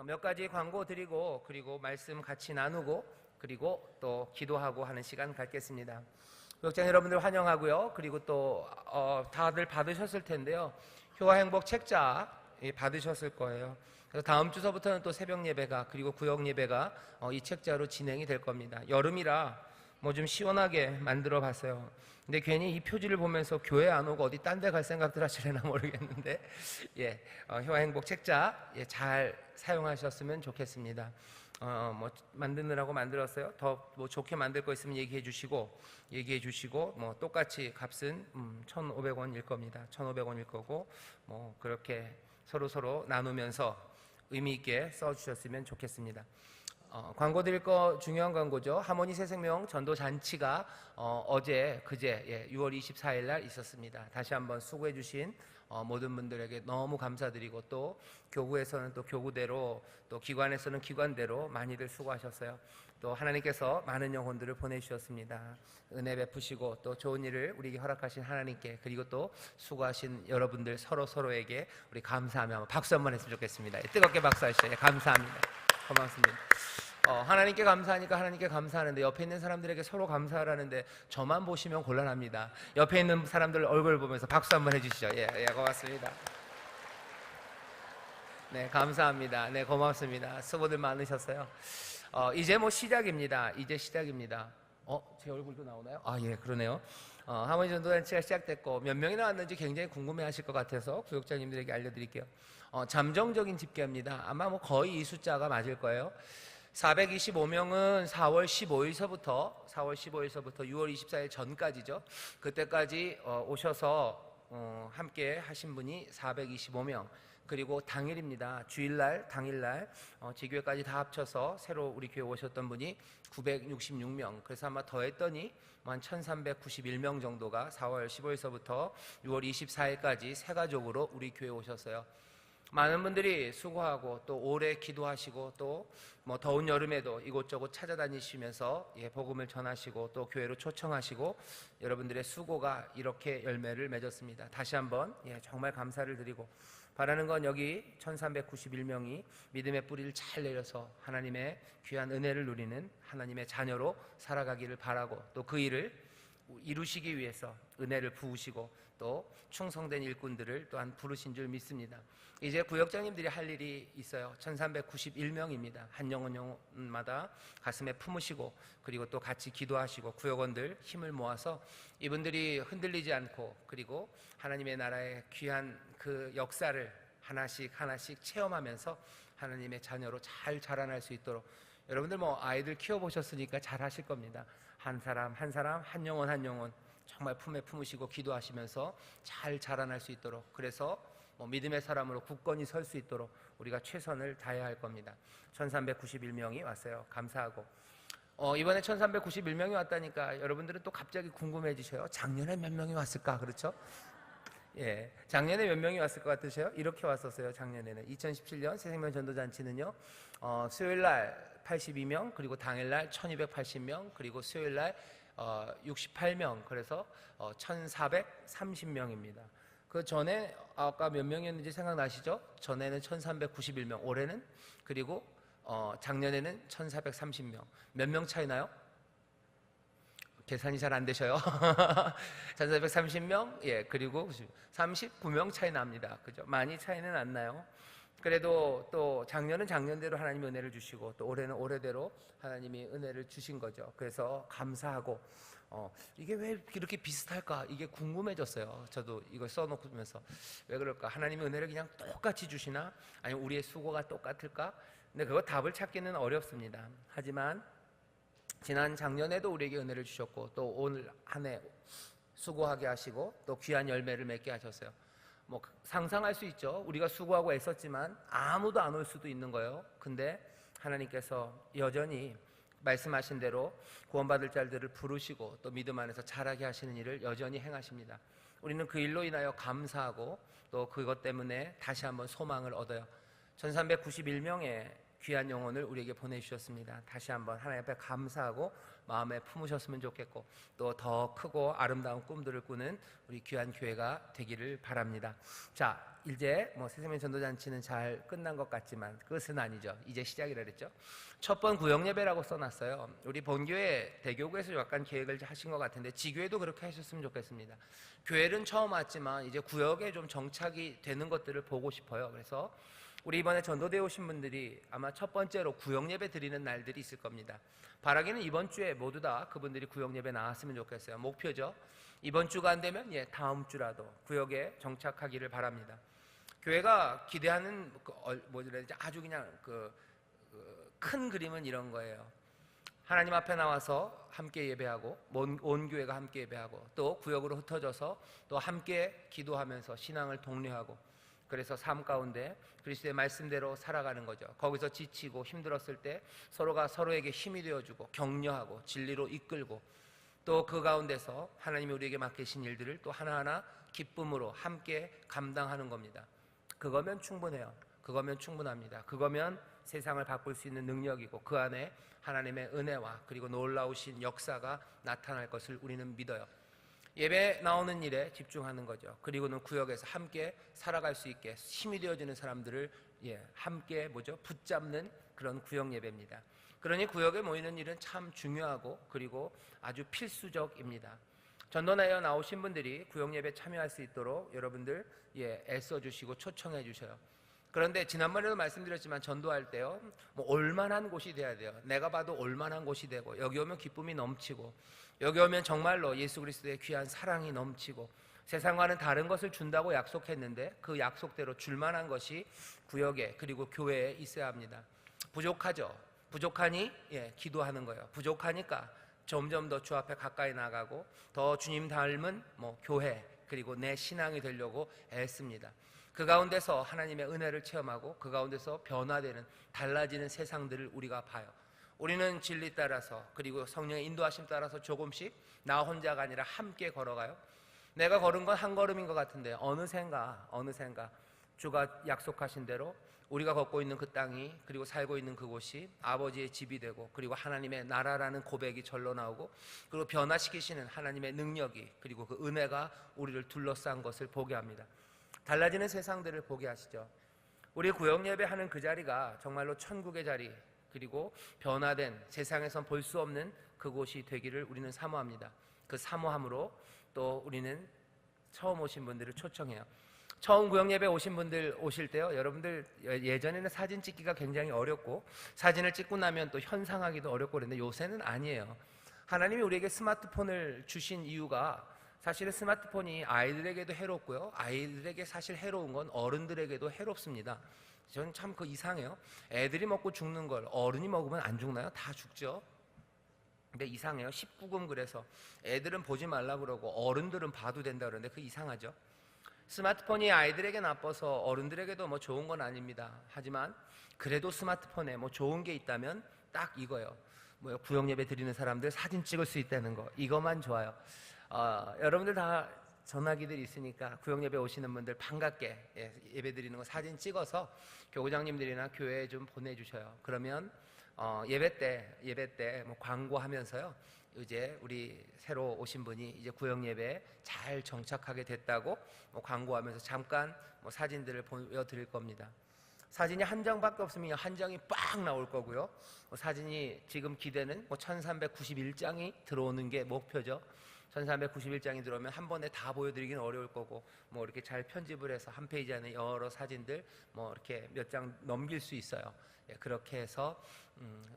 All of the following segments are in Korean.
몇 가지 광고 드리고 그리고 말씀 같이 나누고 그리고 또 기도하고 하는 시간 갖겠습니다. 교육장 여러분들 환영하고요. 그리고 또 다들 받으셨을 텐데요. 효화행복 책자 받으셨을 거예요. 그래서 다음 주서부터는 또 새벽 예배가 그리고 구역 예배가 이 책자로 진행이 될 겁니다. 여름이라 뭐 좀 시원하게 만들어 봤어요. 근데 괜히 이 표지를 보면서 교회 안 오고 어디 딴 데 갈 생각들 하시려나 모르겠는데 효화행복 책자 잘 사용하셨으면 좋겠습니다. 뭐 만드느라고 만들었어요. 더 뭐 좋게 만들 거 있으면 얘기해 주시고 뭐 똑같이 값은 1,500원일 겁니다. 1,500원일 거고 뭐 그렇게 서로 나누면서 의미 있게 써 주셨으면 좋겠습니다. 광고 드릴 거 중요한 광고죠. 하모니 새생명 전도 잔치가 어제 그제 6월 24일 날 있었습니다. 다시 한번 수고해 주신 모든 분들에게 너무 감사드리고 또 교구에서는 또 교구대로 또 기관에서는 기관대로 많이들 수고하셨어요. 또 하나님께서 많은 영혼들을 보내주셨습니다. 은혜 베푸시고 또 좋은 일을 우리에게 허락하신 하나님께 그리고 또 수고하신 여러분들 서로에게 우리 감사하며 박수 한번 했으면 좋겠습니다. 뜨겁게 박수하시죠. 감사합니다. 고맙습니다. 하나님께 감사하니까 하나님께 감사하는데 옆에 있는 사람들에게 서로 감사하라는데 저만 보시면 곤란합니다. 옆에 있는 사람들 얼굴 보면서 박수 한번 해주시죠. 고맙습니다. 네, 감사합니다. 네, 고맙습니다. 수고들 많으셨어요. 이제 뭐 시작입니다. 제 얼굴도 나오나요? 그러네요. 하모니 전도잔치가 시작됐고 몇 명이 나왔는지 굉장히 궁금해하실 것 같아서 구역장님들에게 알려드릴게요. 잠정적인 집계입니다. 아마 뭐 거의 이 숫자가 맞을 거예요. 425명은 4월 15일서부터 6월 24일 전까지죠. 그때까지 오셔서 함께 하신 분이 425명. 그리고 당일입니다. 주일날, 당일날 지교회까지 다 합쳐서 새로 우리 교회 오셨던 분이 966명. 그래서 아마 더했더니 한 1391명 정도가 4월 15일서부터 6월 24일까지 세 가족으로 우리 교회 오셨어요. 많은 분들이 수고하고 또 오래 기도하시고 또 뭐 더운 여름에도 이곳저곳 찾아다니시면서 복음을 전하시고 또 교회로 초청하시고 여러분들의 수고가 이렇게 열매를 맺었습니다. 다시 한번 정말 감사를 드리고 바라는 건 여기 1391명이 믿음의 뿌리를 잘 내려서 하나님의 귀한 은혜를 누리는 하나님의 자녀로 살아가기를 바라고 또 그 일을 이루시기 위해서 은혜를 부으시고 또 충성된 일꾼들을 또한 부르신 줄 믿습니다. 이제 구역장님들이 할 일이 있어요. 1391명입니다. 한 영혼마다 가슴에 품으시고 그리고 또 같이 기도하시고 구역원들 힘을 모아서 이분들이 흔들리지 않고 그리고 하나님의 나라의 귀한 그 역사를 하나씩 체험하면서 하나님의 자녀로 잘 자라날 수 있도록 여러분들 뭐 아이들 키워보셨으니까 잘 하실 겁니다. 한 사람 한 영혼 정말 품에 품으시고 기도하시면서 잘 자라날 수 있도록 그래서 믿음의 사람으로 굳건히 설 수 있도록 우리가 최선을 다해야 할 겁니다. 1391명이 왔어요. 감사하고 이번에 1391명이 왔다니까 여러분들은 또 갑자기 궁금해지셔요. 작년에 몇 명이 왔을까? 그렇죠? 작년에 몇 명이 왔을 것 같으세요? 이렇게 왔었어요. 작년에는 2017년 새생명 전도잔치는요 수요일날 82명 그리고 당일날 1280명 그리고 수요일날 68명 그래서 1430명입니다. 그 전에 아까 몇 명이었는지 생각나시죠? 전에는 1391명 올해는 그리고 작년에는 1430명 몇 명 차이 나요? 계산이 잘 안 되셔요. 1430명 그리고 39명 차이 납니다. 그죠? 많이 차이는 안 나요. 그래도 또 작년은 작년대로 하나님이 은혜를 주시고 또 올해는 올해대로 하나님이 은혜를 주신 거죠. 그래서 감사하고 이게 왜 이렇게 비슷할까? 이게 궁금해졌어요. 저도 이걸 써놓으면서 왜 그럴까? 하나님이 은혜를 그냥 똑같이 주시나? 아니면 우리의 수고가 똑같을까? 근데 그거 답을 찾기는 어렵습니다. 하지만 지난 작년에도 우리에게 은혜를 주셨고 또 오늘 한 해 수고하게 하시고 또 귀한 열매를 맺게 하셨어요. 뭐 상상할 수 있죠. 우리가 수고하고 애썼지만 아무도 안 올 수도 있는 거예요. 근데 하나님께서 여전히 말씀하신 대로 구원받을 자들을 부르시고 또 믿음 안에서 자라게 하시는 일을 여전히 행하십니다. 우리는 그 일로 인하여 감사하고 또 그것 때문에 다시 한번 소망을 얻어요. 1391명의 귀한 영혼을 우리에게 보내주셨습니다. 다시 한번 하나님 앞에 감사하고 마음에 품으셨으면 좋겠고, 또 더 크고 아름다운 꿈들을 꾸는 우리 귀한 교회가 되기를 바랍니다. 자, 이제 새생명 전도잔치는 잘 끝난 것 같지만 끝은 아니죠. 이제 시작이라 그랬죠. 첫 번 구역예배라고 써놨어요. 우리 본교회 대교구에서 약간 계획을 하신 것 같은데 지교회도 그렇게 하셨으면 좋겠습니다. 교회는 처음 왔지만 이제 구역에 좀 정착이 되는 것들을 보고 싶어요. 그래서 우리 이번에 전도대 오신 분들이 아마 첫 번째로 구역예배 드리는 날들이 있을 겁니다. 바라기는 이번 주에 모두 다 그분들이 구역예배 나왔으면 좋겠어요. 목표죠. 이번 주가 안 되면 다음 주라도 구역에 정착하기를 바랍니다. 교회가 기대하는 아주 그냥 큰 그림은 이런 거예요. 하나님 앞에 나와서 함께 예배하고 온 교회가 함께 예배하고 또 구역으로 흩어져서 또 함께 기도하면서 신앙을 독려하고, 그래서 삶 가운데 그리스도의 말씀대로 살아가는 거죠. 거기서 지치고 힘들었을 때 서로가 서로에게 힘이 되어주고 격려하고 진리로 이끌고, 또 그 가운데서 하나님이 우리에게 맡기신 일들을 또 하나하나 기쁨으로 함께 감당하는 겁니다. 그거면 충분해요. 그거면 충분합니다. 그거면 세상을 바꿀 수 있는 능력이고 그 안에 하나님의 은혜와 그리고 놀라우신 역사가 나타날 것을 우리는 믿어요. 예배 나오는 일에 집중하는 거죠. 그리고는 구역에서 함께 살아갈 수 있게 힘이 되어주는 사람들을 함께 붙잡는 그런 구역 예배입니다. 그러니 구역에 모이는 일은 참 중요하고 그리고 아주 필수적입니다. 전도나여 나오신 분들이 구역 예배 참여할 수 있도록 여러분들 애써주시고 초청해 주셔요. 그런데 지난번에도 말씀드렸지만 전도할 때요, 올만한 곳이 돼야 돼요. 내가 봐도 올만한 곳이 되고, 여기 오면 기쁨이 넘치고, 여기 오면 정말로 예수 그리스도의 귀한 사랑이 넘치고, 세상과는 다른 것을 준다고 약속했는데 그 약속대로 줄만한 것이 구역에 그리고 교회에 있어야 합니다. 부족하죠. 부족하니 기도하는 거예요. 부족하니까 점점 더 주 앞에 가까이 나가고 더 주님 닮은 교회 그리고 내 신앙이 되려고 애씁니다. 그 가운데서 하나님의 은혜를 체험하고 그 가운데서 변화되는 달라지는 세상들을 우리가 봐요. 우리는 진리 따라서 그리고 성령의 인도하심 따라서 조금씩 나 혼자가 아니라 함께 걸어가요. 내가 걸은 건 한 걸음인 것 같은데 어느샌가 주가 약속하신 대로 우리가 걷고 있는 그 땅이 그리고 살고 있는 그곳이 아버지의 집이 되고 그리고 하나님의 나라라는 고백이 절로 나오고 그리고 변화시키시는 하나님의 능력이 그리고 그 은혜가 우리를 둘러싼 것을 보게 합니다. 달라지는 세상들을 보게 하시죠. 우리 구역 예배하는 그 자리가 정말로 천국의 자리 그리고 변화된 세상에선 볼 수 없는 그곳이 되기를 우리는 사모합니다. 그 사모함으로 또 우리는 처음 오신 분들을 초청해요. 처음 구역 예배 오신 분들 오실 때요, 여러분들 예전에는 사진 찍기가 굉장히 어렵고 사진을 찍고 나면 또 현상하기도 어렵고 그랬는데 요새는 아니에요. 하나님이 우리에게 스마트폰을 주신 이유가 사실은 스마트폰이 아이들에게도 해롭고요, 아이들에게 사실 해로운 건 어른들에게도 해롭습니다. 저는 참 이상해요. 애들이 먹고 죽는 걸 어른이 먹으면 안 죽나요? 다 죽죠. 근데 이상해요. 19금 그래서 애들은 보지 말라 그러고 어른들은 봐도 된다 그러는데 그 이상하죠. 스마트폰이 아이들에게 나빠서 어른들에게도 좋은 건 아닙니다. 하지만 그래도 스마트폰에 좋은 게 있다면 딱 이거예요. 구역 예배 드리는 사람들 사진 찍을 수 있다는 거, 이것만 좋아요. 여러분들 다 전화기들 있으니까 구역 예배 오시는 분들 반갑게 예배 드리는 거 사진 찍어서 교구장님들이나 교회에 좀 보내주셔요. 그러면 예배 때 광고하면서요, 이제 우리 새로 오신 분이 이제 구역 예배에 잘 정착하게 됐다고 광고하면서 잠깐 사진들을 보여드릴 겁니다. 사진이 한 장밖에 없으면 한 장이 빡 나올 거고요. 사진이 지금 기대는 1391장이 들어오는 게 목표죠. 1391장이 들어오면 한 번에 다 보여드리기는 어려울 거고 이렇게 잘 편집을 해서 한 페이지 안에 여러 사진들 이렇게 몇 장 넘길 수 있어요. 그렇게 해서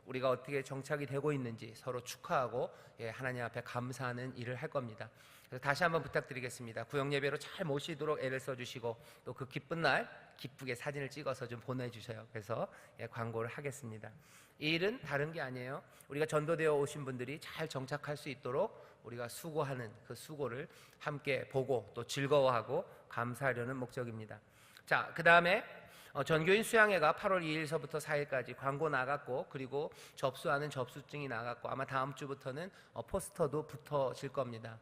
우리가 어떻게 정착이 되고 있는지 서로 축하하고 하나님 앞에 감사하는 일을 할 겁니다. 그래서 다시 한번 부탁드리겠습니다. 구역 예배로 잘 모시도록 애를 써주시고 또 그 기쁜 날 기쁘게 사진을 찍어서 좀 보내주셔요. 그래서 광고를 하겠습니다. 이 일은 다른 게 아니에요. 우리가 전도되어 오신 분들이 잘 정착할 수 있도록 우리가 수고하는 그 수고를 함께 보고 또 즐거워하고 감사하려는 목적입니다. 자, 그 다음에 전교인 수양회가 8월 2일서부터 4일까지 광고 나갔고 그리고 접수하는 접수증이 나갔고 아마 다음 주부터는 포스터도 붙어질 겁니다.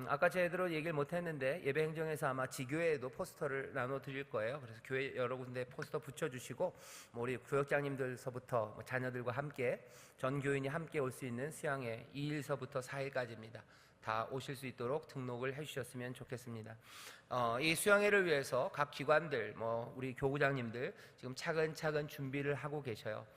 아까 제대로 얘기를 못했는데 예배 행정에서 아마 지교회에도 포스터를 나눠 드릴 거예요. 그래서 교회 여러 군데 포스터 붙여주시고 우리 구역장님들서부터 자녀들과 함께 전 교인이 함께 올 수 있는 수양회 2일서부터 4일까지입니다. 다 오실 수 있도록 등록을 해주셨으면 좋겠습니다. 이 수양회를 위해서 각 기관들, 우리 교구장님들 지금 차근차근 준비를 하고 계셔요.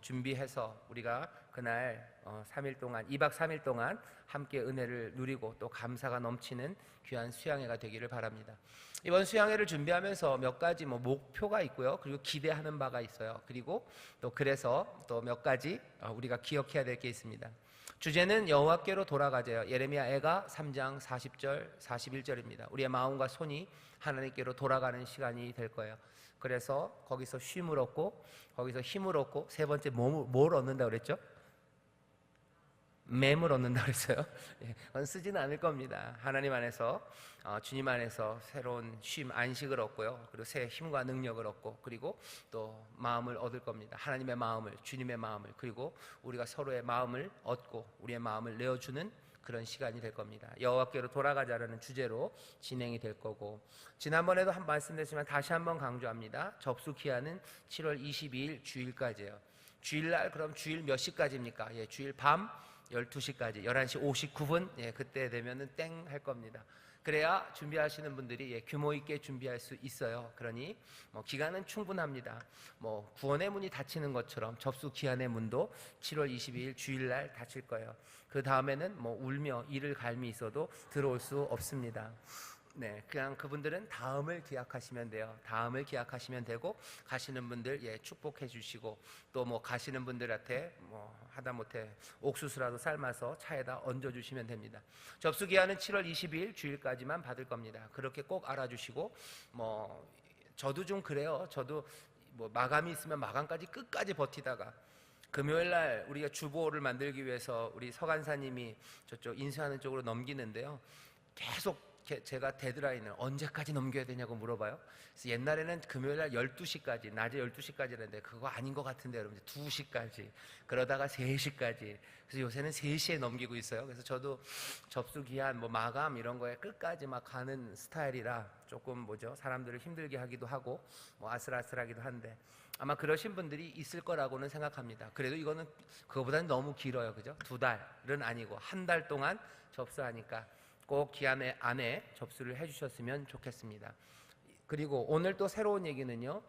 준비해서 우리가 그날 3일 동안 2박 3일 동안 함께 은혜를 누리고 또 감사가 넘치는 귀한 수양회가 되기를 바랍니다. 이번 수양회를 준비하면서 몇 가지 목표가 있고요. 그리고 기대하는 바가 있어요. 그리고 또 그래서 또 몇 가지 우리가 기억해야 될 게 있습니다. 주제는 여호와께로 돌아가자요. 예레미야 애가 3장 40절 41절입니다. 우리의 마음과 손이 하나님께로 돌아가는 시간이 될 거예요. 그래서 거기서 쉼을 얻고 거기서 힘을 얻고 세 번째 뭘 얻는다 그랬죠? 맴을 얻는다 그랬어요. 그건 쓰지는 않을 겁니다. 하나님 안에서 주님 안에서 새로운 쉼, 안식을 얻고요. 그리고 새 힘과 능력을 얻고 그리고 또 마음을 얻을 겁니다. 하나님의 마음을, 주님의 마음을, 그리고 우리가 서로의 마음을 얻고 우리의 마음을 내어주는 그런 시간이 될 겁니다. 여호와께로 돌아가자라는 주제로 진행이 될 거고, 지난번에도 한 말씀드렸지만 다시 한번 강조합니다. 접수 기한은 7월 22일 주일까지예요. 주일날 그럼 주일 몇 시까지입니까? 주일 밤 12시까지 11시 59분 그때 되면은 땡 할 겁니다. 그래야 준비하시는 분들이 규모 있게 준비할 수 있어요. 그러니 기간은 충분합니다. 구원의 문이 닫히는 것처럼 접수 기한의 문도 7월 22일 주일날 닫힐 거예요. 그 다음에는 울며 이를 갈미 있어도 들어올 수 없습니다. 그냥 그분들은 다음을 기약하시면 돼요. 다음을 기약하시면 되고, 가시는 분들 축복해 주시고, 또 가시는 분들한테 하다못해 옥수수라도 삶아서 차에다 얹어 주시면 됩니다. 접수 기한은 7월 20일 주일까지만 받을 겁니다. 그렇게 꼭 알아주시고, 저도 좀 그래요. 저도 마감이 있으면 마감까지 끝까지 버티다가 금요일날 우리가 주보를 만들기 위해서 우리 서간사님이 저쪽 인수하는 쪽으로 넘기는데요. 계속 제가 데드라인을 언제까지 넘겨야 되냐고 물어봐요. 그래서 옛날에는 금요일날 12시까지, 낮에 12시까지라는데 그거 아닌 것 같은데 여러분들 2시까지, 그러다가 3시까지. 그래서 요새는 3시에 넘기고 있어요. 그래서 저도 접수 기한, 마감 이런 거에 끝까지 막 가는 스타일이라 조금 사람들을 힘들게 하기도 하고 아슬아슬하기도 한데, 아마 그러신 분들이 있을 거라고는 생각합니다. 그래도 이거는 그거보다는 너무 길어요. 그죠? 2달은 아니고 1달 동안 접수하니까 꼭 기한 안에 접수를 해주셨으면 좋겠습니다. 그리고 오늘 또 새로운 얘기는요.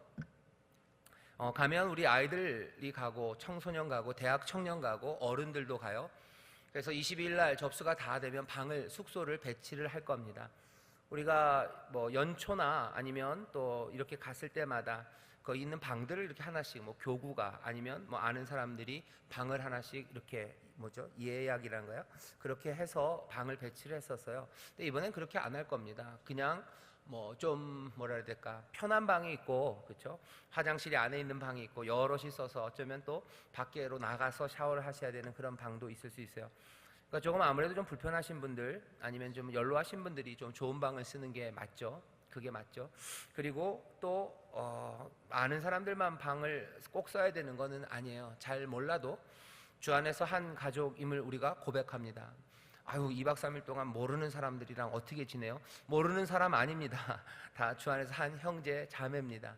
가면 우리 아이들이 가고 청소년 가고 대학 청년 가고 어른들도 가요. 그래서 22일 날 접수가 다 되면 숙소를 배치를 할 겁니다. 우리가 연초나 아니면 또 이렇게 갔을 때마다 거기 있는 방들을 이렇게 하나씩 교구가 아니면 아는 사람들이 방을 하나씩 이렇게 예약이란 거요. 그렇게 해서 방을 배치를 했었어요. 근데 이번엔 그렇게 안 할 겁니다. 그냥 좀 뭐라 해야 될까, 편한 방이 있고, 그렇죠? 화장실이 안에 있는 방이 있고 여럿이 써서 어쩌면 또 밖으로 나가서 샤워를 하셔야 되는 그런 방도 있을 수 있어요. 그러니까 조금 아무래도 좀 불편하신 분들 아니면 좀 연로하신 분들이 좀 좋은 방을 쓰는 게 맞죠. 그게 맞죠. 그리고 또 아는 사람들만 방을 꼭 써야 되는 거는 아니에요. 잘 몰라도 주 안에서 한 가족임을 우리가 고백합니다. 2박 3일 동안 모르는 사람들이랑 어떻게 지내요? 모르는 사람 아닙니다. 다 주 안에서 한 형제 자매입니다.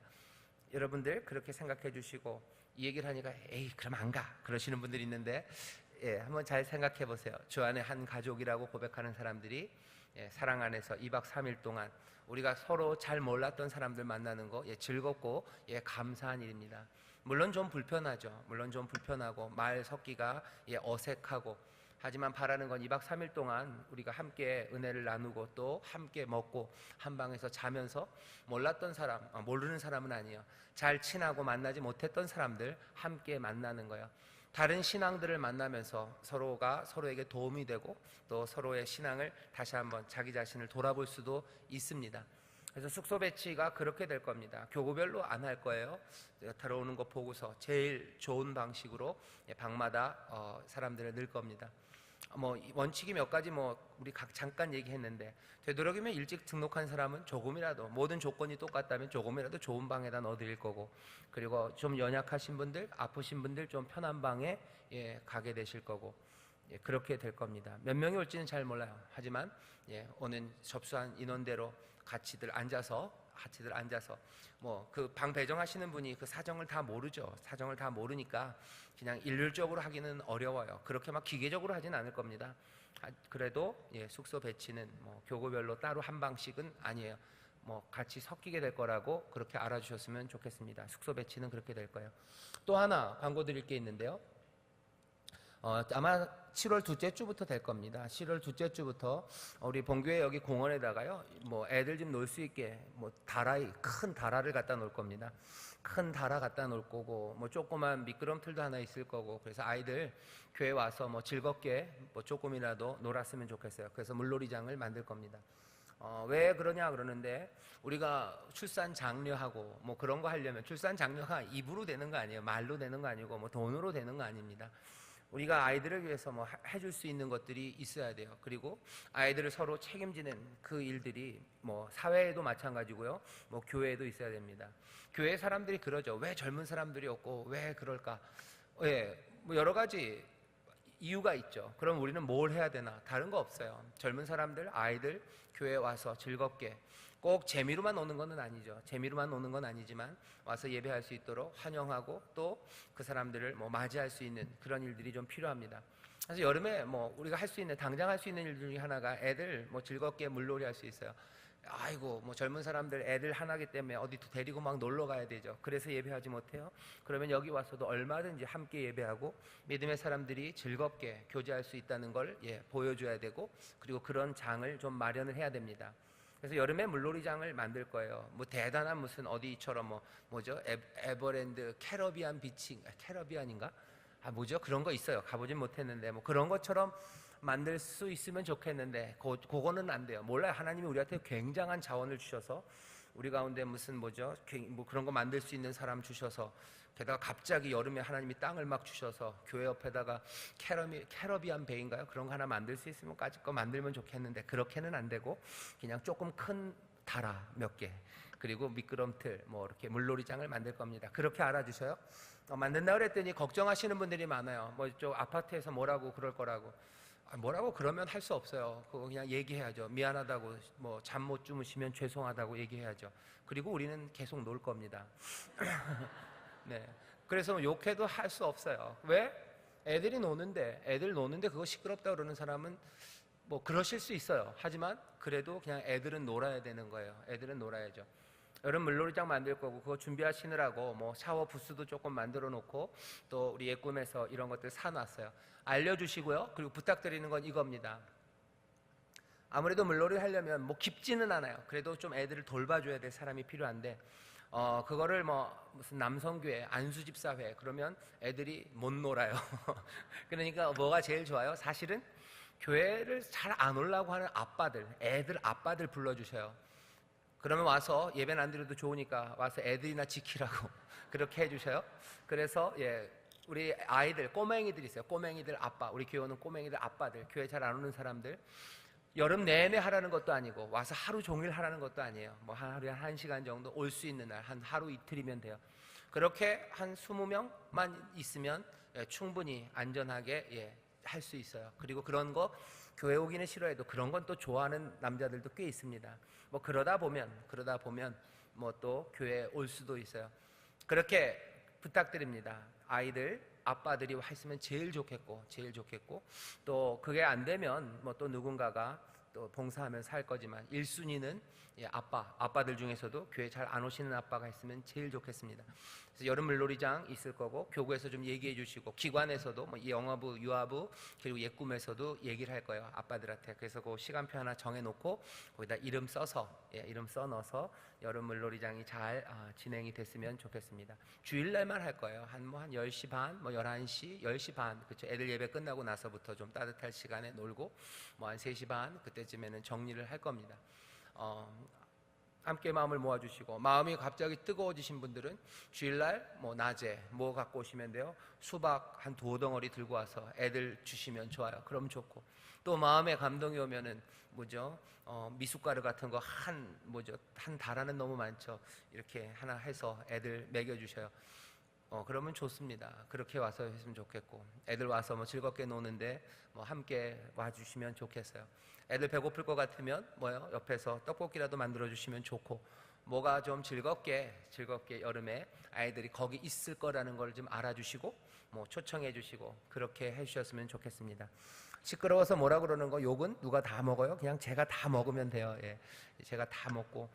여러분들 그렇게 생각해 주시고, 이 얘기를 하니까 에이 그럼 안 가 그러시는 분들이 있는데, 한번 잘 생각해 보세요. 주 안에 한 가족이라고 고백하는 사람들이 사랑 안에서 2박 3일 동안 우리가 서로 잘 몰랐던 사람들 만나는 거 즐겁고 감사한 일입니다. 물론 좀 불편하죠. 물론 좀 불편하고 말 섞기가 어색하고, 하지만 바라는 건 2박 3일 동안 우리가 함께 은혜를 나누고 또 함께 먹고 한 방에서 자면서 몰랐던 사람, 모르는 사람은 아니에요. 잘 친하고 만나지 못했던 사람들 함께 만나는 거예요. 다른 신앙들을 만나면서 서로가 서로에게 도움이 되고 또 서로의 신앙을 다시 한번 자기 자신을 돌아볼 수도 있습니다. 그래서 숙소 배치가 그렇게 될 겁니다. 교구별로 안 할 거예요. 들어오는 거 보고서 제일 좋은 방식으로 방마다 사람들을 넣을 겁니다. 원칙이 몇 가지 우리 잠깐 얘기했는데, 되도록이면 일찍 등록한 사람은 조금이라도, 모든 조건이 똑같다면 조금이라도 좋은 방에다 넣어드릴 거고, 그리고 좀 연약하신 분들, 아프신 분들 좀 편한 방에 가게 되실 거고, 예, 그렇게 될 겁니다. 몇 명이 올지는 잘 몰라요. 하지만 예, 오는 접수한 인원대로 같이들 앉아서 뭐 그 방 배정하시는 분이 그 사정을 다 모르죠. 사정을 다 모르니까 그냥 일률적으로 하기는 어려워요. 그렇게 막 기계적으로 하진 않을 겁니다. 그래도 예, 숙소 배치는 뭐 교구별로 따로 한 방씩은 아니에요. 뭐 같이 섞이게 될 거라고 그렇게 알아주셨으면 좋겠습니다. 숙소 배치는 그렇게 될 거예요. 또 하나 광고 드릴 게 있는데요. 아마 7월 둘째 주부터 될 겁니다. 7월 둘째 주부터 우리 본교회 여기 공원에다가요, 뭐 애들 좀 놀 수 있게 뭐 큰 다라를 갖다 놓을 겁니다. 큰 다라 갖다 놓을 거고, 뭐 조그만 미끄럼틀도 하나 있을 거고, 그래서 아이들 교회 와서 뭐 즐겁게 뭐 조금이라도 놀았으면 좋겠어요. 그래서 물놀이장을 만들 겁니다. 왜 그러냐 그러는데, 우리가 출산 장려하고 뭐 그런 거 하려면 출산 장려가 입으로 되는 거 아니에요. 말로 되는 거 아니고 뭐 돈으로 되는 거 아닙니다. 우리가 아이들을 위해서 뭐 해줄 수 있는 것들이 있어야 돼요. 그리고 아이들을 서로 책임지는 그 일들이 뭐 사회에도 마찬가지고요, 뭐 교회에도 있어야 됩니다. 교회 사람들이 그러죠. 왜 젊은 사람들이 없고 왜 그럴까? 예, 뭐 여러 가지 이유가 있죠. 그럼 우리는 뭘 해야 되나? 다른 거 없어요. 젊은 사람들, 아이들 교회에 와서 즐겁게, 꼭 재미로만 오는 건 아니죠. 재미로만 오는 건 아니지만 와서 예배할 수 있도록 환영하고 또 그 사람들을 뭐 맞이할 수 있는 그런 일들이 좀 필요합니다. 그래서 여름에 뭐 우리가 할 수 있는, 당장 할 수 있는 일 중에 하나가 애들 뭐 즐겁게 물놀이 할 수 있어요. 아이고, 뭐 젊은 사람들 애들 하나기 때문에 어디 데리고 막 놀러 가야 되죠. 그래서 예배하지 못해요. 그러면 여기 와서도 얼마든지 함께 예배하고 믿음의 사람들이 즐겁게 교제할 수 있다는 걸 보여줘야 되고, 그리고 그런 장을 좀 마련을 해야 됩니다. 그래서 여름에 물놀이장을 만들 거예요. 뭐 대단한 무슨 어디처럼 뭐죠? 에버랜드 캐러비안 비치, 캐러비안인가? 뭐죠? 그런 거 있어요. 가보진 못했는데 뭐 그런 것처럼 만들 수 있으면 좋겠는데 그거는 안 돼요. 몰라요. 하나님이 우리한테 굉장한 자원을 주셔서 우리 가운데 무슨 뭐죠? 뭐 그런 거 만들 수 있는 사람 주셔서, 게다가 갑자기 여름에 하나님이 땅을 막 주셔서 교회 옆에다가 캐러비안 베이인가요? 그런 거 하나 만들 수 있으면 까짓 거 만들면 좋겠는데 그렇게는 안 되고 그냥 조금 큰 다라 몇 개, 그리고 미끄럼틀 뭐 이렇게 물놀이장을 만들 겁니다. 그렇게 알아주셔요. 만든다 그랬더니 걱정하시는 분들이 많아요. 뭐 저 아파트에서 뭐라고 그럴 거라고. 뭐라고 그러면 할 수 없어요. 그거 그냥 얘기해야죠. 미안하다고, 뭐 잠 못 주무시면 죄송하다고 얘기해야죠. 그리고 우리는 계속 놀 겁니다. 네. 그래서 욕해도 할 수 없어요. 왜? 애들 노는데 그거 시끄럽다 그러는 사람은 뭐 그러실 수 있어요. 하지만 그래도 그냥 애들은 놀아야 되는 거예요. 애들은 놀아야죠. 여름 물놀이장 만들 거고 그거 준비하시느라고 뭐 샤워 부스도 조금 만들어 놓고 또 우리 예꿈에서 이런 것들 사놨어요. 알려주시고요. 그리고 부탁드리는 건 이겁니다. 아무래도 물놀이 하려면 뭐 깊지는 않아요. 그래도 좀 애들을 돌봐줘야 될 사람이 필요한데 그거를 뭐 무슨 남성교회 안수집사회 그러면 애들이 못 놀아요. 그러니까 뭐가 제일 좋아요? 사실은 교회를 잘 안 오려고 하는 애들 아빠들 불러주셔요. 그러면 와서 예배는 안 드려도 좋으니까 와서 애들이나 지키라고 그렇게 해주셔요. 그래서 우리 아이들, 꼬맹이들 있어요. 꼬맹이들 아빠, 우리 교회 오는 꼬맹이들 아빠들, 교회 잘 안 오는 사람들, 여름 내내 하라는 것도 아니고 와서 하루 종일 하라는 것도 아니에요. 뭐 하루에 1시간 정도 올 수 있는 날, 한 하루 이틀이면 돼요. 그렇게 한 20명만 있으면 충분히 안전하게 할 수 있어요. 그리고 그런 거 교회 오기는 싫어해도 그런 건 또 좋아하는 남자들도 꽤 있습니다. 뭐 그러다 보면 뭐 또 교회 올 수도 있어요. 그렇게 부탁드립니다. 아이들 아빠들이 했으면 제일 좋겠고 또 그게 안 되면 뭐 또 누군가가 또 봉사하면서 할 거지만 1순위는 아빠들 중에서도 교회 잘 안 오시는 아빠가 있으면 제일 좋겠습니다. 그래서 여름 물놀이장 있을 거고 교구에서 좀 얘기해 주시고 기관에서도 뭐 영어부, 유아부 그리고 예꿈에서도 얘기를 할 거예요. 아빠들한테. 그래서 그 시간표 하나 정해 놓고 거기다 이름 써 넣어서 여름 물놀이장이 잘 진행이 됐으면 좋겠습니다. 주일날만 할 거예요. 한 10시 반, 뭐 11시, 10시 반. 그렇죠. 애들 예배 끝나고 나서부터 좀 따뜻할 시간에 놀고 뭐 한 3시 반 그때쯤에는 정리를 할 겁니다. 함께 마음을 모아주시고 마음이 갑자기 뜨거워지신 분들은 주일날 뭐 낮에 뭐 갖고 오시면 돼요. 수박 한 2덩어리 들고 와서 애들 주시면 좋아요. 그럼 좋고 또 마음에 감동이 오면은 뭐죠? 미숫가루 같은 거 한 다라는 너무 많죠. 이렇게 하나 해서 애들 먹여주셔요. 그러면 좋습니다. 그렇게 와서 했으면 좋겠고, 애들 와서 뭐 즐겁게 노는데 뭐 함께 와주시면 좋겠어요. 애들 배고플 것 같으면 뭐요? 옆에서 떡볶이라도 만들어 주시면 좋고, 뭐가 좀 즐겁게 여름에 아이들이 거기 있을 거라는 걸 좀 알아주시고, 뭐 초청해 주시고 그렇게 해주셨으면 좋겠습니다. 시끄러워서 뭐라 그러는 거, 욕은 누가 다 먹어요? 그냥 제가 다 먹으면 돼요. 예, 제가 다 먹고.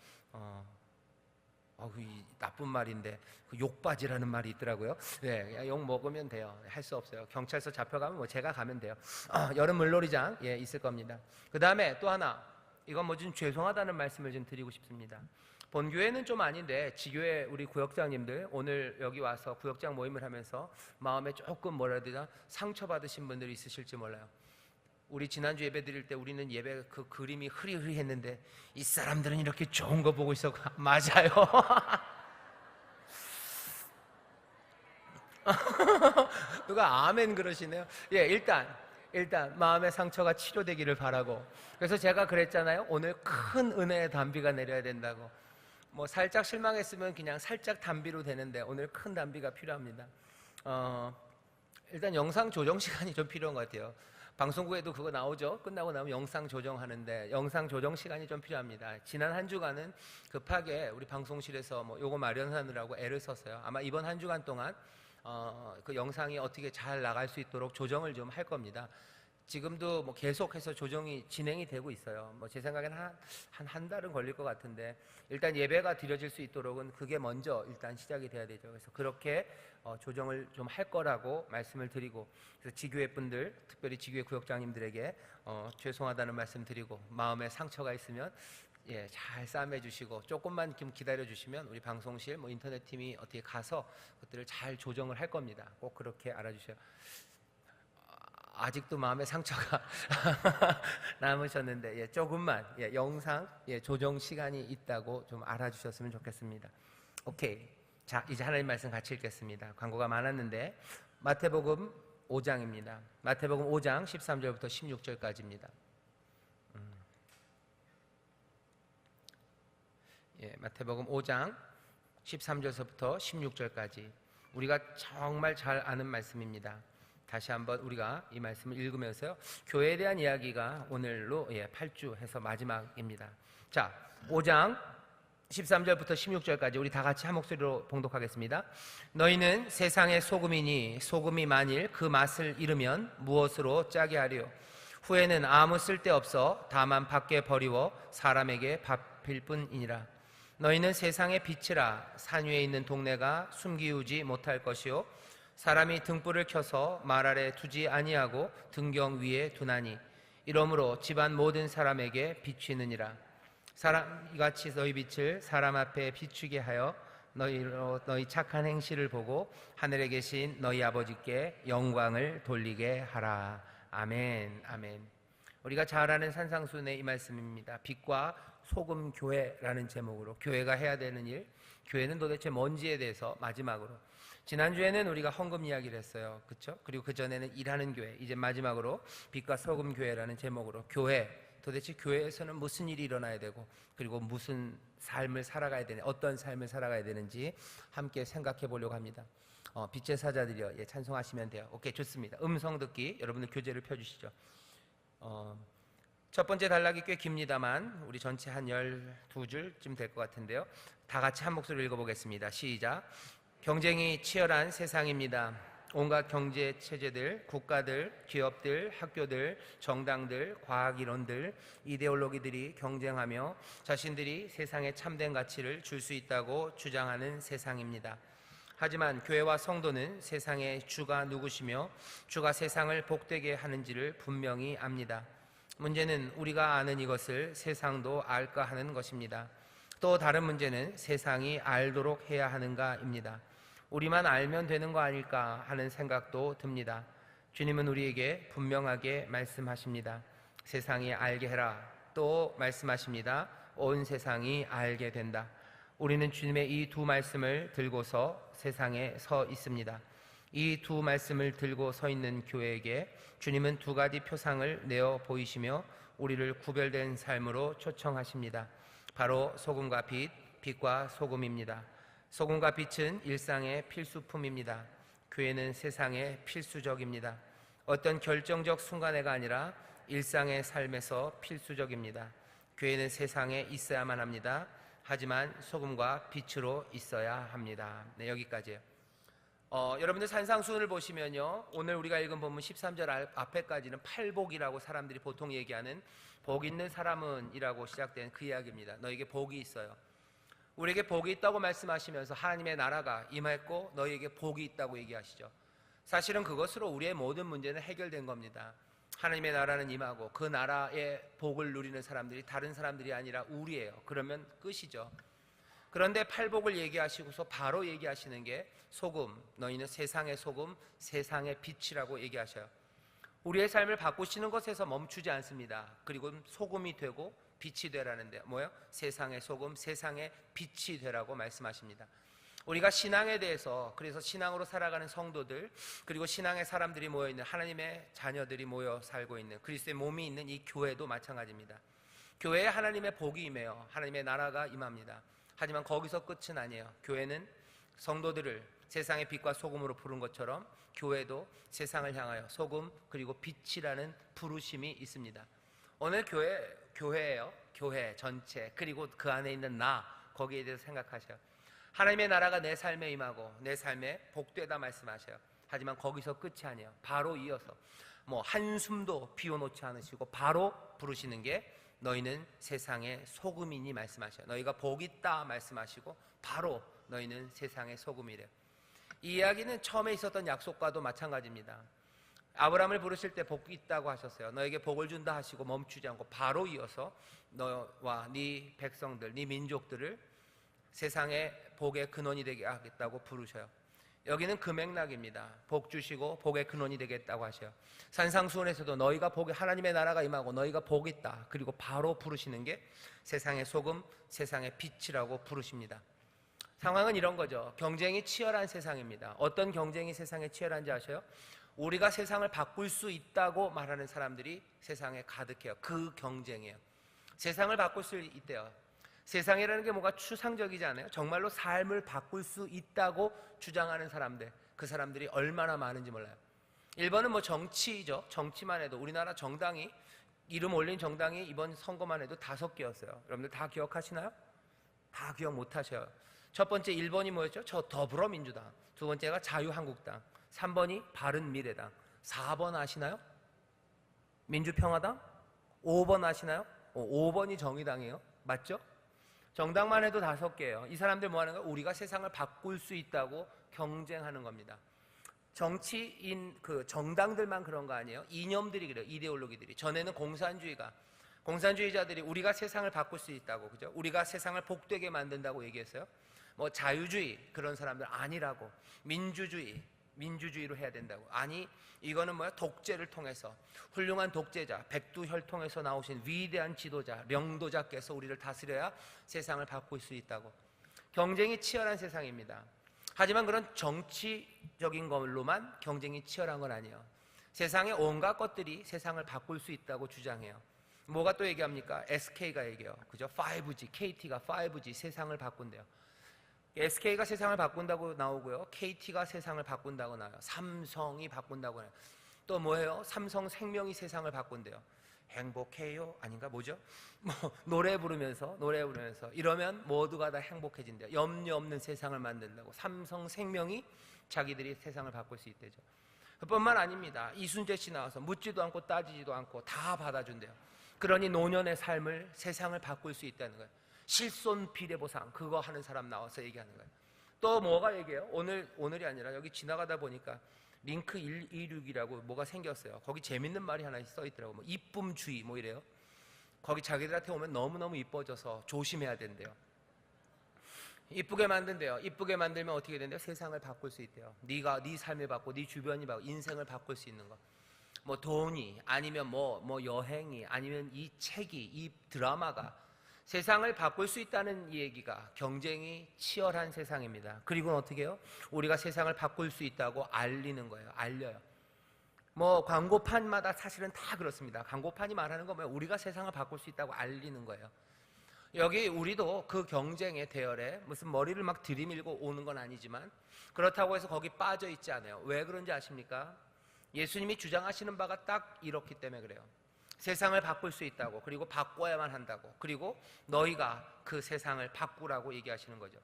이 나쁜 말인데 그 욕바지라는 말이 있더라고요. 네, 욕 먹으면 돼요. 할 수 없어요. 경찰서 잡혀가면 뭐 제가 가면 돼요. 여름 물놀이장 있을 겁니다. 그 다음에 또 하나, 이건 뭐 좀 죄송하다는 말씀을 좀 드리고 싶습니다. 본교회는 좀 아닌데 지교회 우리 구역장님들 오늘 여기 와서 구역장 모임을 하면서 마음에 조금 뭐라 해야 되나 상처받으신 분들이 있으실지 몰라요. 우리 지난주 예배 드릴 때 우리는 예배 그 그림이 흐리흐리했는데 이 사람들은 이렇게 좋은 거 보고 있어. 맞아요. 누가 아멘 그러시네요. 예, 일단 마음의 상처가 치료되기를 바라고, 그래서 제가 그랬잖아요. 오늘 큰 은혜의 단비가 내려야 된다고. 뭐 살짝 실망했으면 그냥 살짝 단비로 되는데 오늘 큰 단비가 필요합니다. 일단 영상 조정 시간이 좀 필요한 것 같아요. 방송국에도 그거 나오죠. 끝나고 나면 영상 조정하는데 영상 조정 시간이 좀 필요합니다. 지난 한 주간은 급하게 우리 방송실에서 뭐 요거 마련하느라고 애를 썼어요. 아마 이번 한 주간 동안 그 영상이 어떻게 잘 나갈 수 있도록 조정을 좀 할 겁니다. 지금도 뭐 계속해서 조정이 진행이 되고 있어요. 뭐 제 생각에는 한 달은 걸릴 것 같은데, 일단 예배가 드려질 수 있도록은 그게 먼저 일단 시작이 돼야 되죠. 그래서 그렇게 조정을 좀 할 거라고 말씀을 드리고, 그래서 지교회 분들, 특별히 지교회 구역장님들에게 죄송하다는 말씀 드리고, 마음에 상처가 있으면 잘 싸매 주시고, 조금만 좀 기다려 주시면 우리 방송실 뭐 인터넷 팀이 어떻게 가서 그것들을 잘 조정을 할 겁니다. 꼭 그렇게 알아주세요. 아직도 마음의 상처가 남으셨는데 조금만 영상 조정 시간이 있다고 좀 알아주셨으면 좋겠습니다. 오케이. 자, 이제 하나님 말씀 같이 읽겠습니다. 광고가 많았는데 마태복음 5장입니다. 마태복음 5장 13절부터 16절까지입니다. 마태복음 5장 13절부터 16절까지 우리가 정말 잘 아는 말씀입니다. 다시 한번 우리가 이 말씀을 읽으면서요, 교회에 대한 이야기가 오늘로 8주 해서 마지막입니다. 자, 5장 13절부터 16절까지 우리 다 같이 한 목소리로 봉독하겠습니다. 너희는 세상의 소금이니 소금이 만일 그 맛을 잃으면 무엇으로 짜게 하리요? 후에는 아무 쓸데없어 다만 밖에 버리워 사람에게 밥일 뿐이니라. 너희는 세상의 빛이라. 산 위에 있는 동네가 숨기우지 못할 것이요, 사람이 등불을 켜서 말 아래 두지 아니하고 등경 위에 두나니 이러므로 집안 모든 사람에게 비추느니라. 이같이 너희 빛을 사람 앞에 비추게 하여 너희 착한 행실을 보고 하늘에 계신 너희 아버지께 영광을 돌리게 하라. 아멘. 아멘. 우리가 잘 아는 산상수훈의 이 말씀입니다. 빛과 소금 교회라는 제목으로 교회가 해야 되는 일, 교회는 도대체 뭔지에 대해서 마지막으로, 지난주에는 우리가 헌금 이야기를 했어요. 그렇죠? 그리고 그전에는 일하는 교회, 이제 마지막으로 빛과 소금 교회라는 제목으로 교회, 도대체 교회에서는 무슨 일이 일어나야 되고, 그리고 무슨 삶을 살아가야 되는, 어떤 삶을 살아가야 되는지 함께 생각해 보려고 합니다. 빛의 사자들이여, 찬송하시면 돼요. 오케이, 좋습니다. 음성 듣기, 여러분들 교재를 펴주시죠. 첫 번째 단락이 꽤 깁니다만 우리 전체 한 12줄쯤 될 것 같은데요. 다 같이 한 목소리로 읽어보겠습니다. 시작. 경쟁이 치열한 세상입니다. 온갖 경제 체제들, 국가들, 기업들, 학교들, 정당들, 과학이론들, 이데올로기들이 경쟁하며 자신들이 세상에 참된 가치를 줄 수 있다고 주장하는 세상입니다. 하지만 교회와 성도는 세상의 주가 누구시며 주가 세상을 복되게 하는지를 분명히 압니다. 문제는 우리가 아는 이것을 세상도 알까 하는 것입니다. 또 다른 문제는 세상이 알도록 해야 하는가입니다. 우리만 알면 되는 거 아닐까 하는 생각도 듭니다. 주님은 우리에게 분명하게 말씀하십니다. 세상이 알게 해라. 또 말씀하십니다. 온 세상이 알게 된다. 우리는 주님의 이 두 말씀을 들고서 세상에 서 있습니다. 이 두 말씀을 들고 서 있는 교회에게 주님은 두 가지 표상을 내어 보이시며 우리를 구별된 삶으로 초청하십니다. 바로 소금과 빛, 빛과 소금입니다. 소금과 빛은 일상의 필수품입니다. 교회는 세상의 필수적입니다. 어떤 결정적 순간에가 아니라 일상의 삶에서 필수적입니다. 교회는 세상에 있어야만 합니다. 하지만 소금과 빛으로 있어야 합니다. 네, 여기까지예요. 여러분들 산상수훈을 보시면요, 오늘 우리가 읽은 본문 13절 앞에까지는 팔복이라고 사람들이 보통 얘기하는 복 있는 사람은 이라고 시작된 그 이야기입니다. 너에게 복이 있어요. 우리에게 복이 있다고 말씀하시면서 하나님의 나라가 임했고 너희에게 복이 있다고 얘기하시죠. 사실은 그것으로 우리의 모든 문제는 해결된 겁니다. 하나님의 나라는 임하고 그 나라의 복을 누리는 사람들이 다른 사람들이 아니라 우리예요. 그러면 끝이죠. 그런데 팔복을 얘기하시고서 바로 얘기하시는 게 소금, 너희는 세상의 소금, 세상의 빛이라고 얘기하셔요. 우리의 삶을 바꾸시는 것에서 멈추지 않습니다. 그리고 소금이 되고 빛이 되라는데 뭐예요? 세상의 소금, 세상의 빛이 되라고 말씀하십니다. 우리가 신앙에 대해서, 그래서 신앙으로 살아가는 성도들, 그리고 신앙의 사람들이 모여있는, 하나님의 자녀들이 모여 살고 있는 그리스도의 몸이 있는 이 교회도 마찬가지입니다. 교회에 하나님의 복이 임해요. 하나님의 나라가 임합니다. 하지만 거기서 끝은 아니에요. 교회는 성도들을 세상의 빛과 소금으로 부른 것처럼 교회도 세상을 향하여 소금 그리고 빛이라는 부르심이 있습니다. 오늘 교회예요. 교회 전체, 그리고 그 안에 있는 나, 거기에 대해서 생각하셔요. 하나님의 나라가 내 삶에 임하고 내 삶에 복되다 말씀하셔요. 하지만 거기서 끝이 아니에요. 바로 이어서 한숨도 비워놓지 않으시고 바로 부르시는 게 너희는 세상의 소금이니 말씀하셔요. 너희가 복 있다 말씀하시고 바로 너희는 세상의 소금이래요. 이 이야기는 처음에 있었던 약속과도 마찬가지입니다. 아브라함을 부르실 때 복이 있다고 하셨어요. 너에게 복을 준다 하시고 멈추지 않고 바로 이어서 너와 네 백성들, 네 민족들을 세상의 복의 근원이 되게 하겠다고 부르셔요. 여기는 그 맥락입니다. 복 주시고 복의 근원이 되겠다고 하셔요. 산상수훈에서도 너희가 복이, 하나님의 나라가 임하고 너희가 복이 있다. 그리고 바로 부르시는 게 세상의 소금, 세상의 빛이라고 부르십니다. 상황은 이런 거죠. 경쟁이 치열한 세상입니다. 어떤 경쟁이 세상에 치열한지 아셔요? 우리가 세상을 바꿀 수 있다고 말하는 사람들이 세상에 가득해요. 그 경쟁이에요. 세상을 바꿀 수 있대요. 세상이라는 게 뭔가 추상적이지 않아요? 정말로 삶을 바꿀 수 있다고 주장하는 사람들, 그 사람들이 얼마나 많은지 몰라요. 1번은 정치죠. 정치만 해도 우리나라 정당이, 이름 올린 정당이 이번 선거만 해도 5개였어요. 여러분들 다 기억하시나요? 다 기억 못 하셔요. 첫 번째 1번이 뭐였죠? 더불어민주당. 두 번째가 자유한국당. 3번이 바른미래당. 4번 아시나요? 민주평화당. 5번 아시나요? 5번이 정의당이에요. 맞죠? 정당만 해도 5개예요. 이 사람들 뭐 하는 거예요? 우리가 세상을 바꿀 수 있다고 경쟁하는 겁니다. 정치인, 정당들만 그런 거 아니에요? 이념들이 그래요. 이데올로기들이. 전에는 공산주의자들이 우리가 세상을 바꿀 수 있다고, 그죠? 우리가 세상을 복되게 만든다고 얘기했어요. 자유주의, 그런 사람들 아니라고. 민주주의로 해야 된다고. 아니, 이거는 독재를 통해서, 훌륭한 독재자, 백두혈통에서 나오신 위대한 지도자, 명도자께서 우리를 다스려야 세상을 바꿀 수 있다고. 경쟁이 치열한 세상입니다. 하지만 그런 정치적인 걸로만 경쟁이 치열한 건 아니에요. 세상의 온갖 것들이 세상을 바꿀 수 있다고 주장해요. 뭐가 또 얘기합니까? SK가 얘기해요. 그죠? 5G, KT가 5G 세상을 바꾼대요. SK가 세상을 바꾼다고 나오고요. KT가 세상을 바꾼다고 나와요. 삼성이 바꾼다고 나와요. 또 뭐예요? 삼성생명이 세상을 바꾼대요. 행복해요? 아닌가? 뭐죠? 노래 부르면서 이러면 모두가 다 행복해진대요. 염려 없는 세상을 만든다고. 삼성생명이 자기들이 세상을 바꿀 수 있대죠. 그뿐만 아닙니다. 이순재 씨 나와서 묻지도 않고 따지지도 않고 다 받아준대요. 그러니 노년의 삶을, 세상을 바꿀 수 있다는 거예요. 실손 비례보상, 그거 하는 사람 나와서 얘기하는 거예요. 또 뭐가 얘기해요? 오늘이 아니라 여기 지나가다 보니까 링크 126이라고 뭐가 생겼어요. 거기 재밌는 말이 하나 써 있더라고요. 이쁨주의 이래요. 거기 자기들한테 오면 너무너무 이뻐져서 조심해야 된대요. 이쁘게 만든대요. 이쁘게 만들면 어떻게 된대요? 세상을 바꿀 수 있대요. 네가 네 삶을 바꾸고 네 주변이 바꾸고 인생을 바꿀 수 있는 거. 돈이, 아니면 여행이, 아니면 이 책이, 이 드라마가 세상을 바꿀 수 있다는 이 얘기가 경쟁이 치열한 세상입니다. 그리고 어떻게 해요? 우리가 세상을 바꿀 수 있다고 알리는 거예요. 알려요. 광고판마다 사실은 다 그렇습니다. 광고판이 말하는 건 우리가 세상을 바꿀 수 있다고 알리는 거예요. 여기 우리도 그 경쟁의 대열에 무슨 머리를 막 들이밀고 오는 건 아니지만 그렇다고 해서 거기 빠져 있지 않아요. 왜 그런지 아십니까? 예수님이 주장하시는 바가 딱 이렇기 때문에 그래요. 세상을 바꿀 수 있다고, 그리고 바꿔야만 한다고, 그리고 너희가 그 세상을 바꾸라고 얘기하시는 거죠.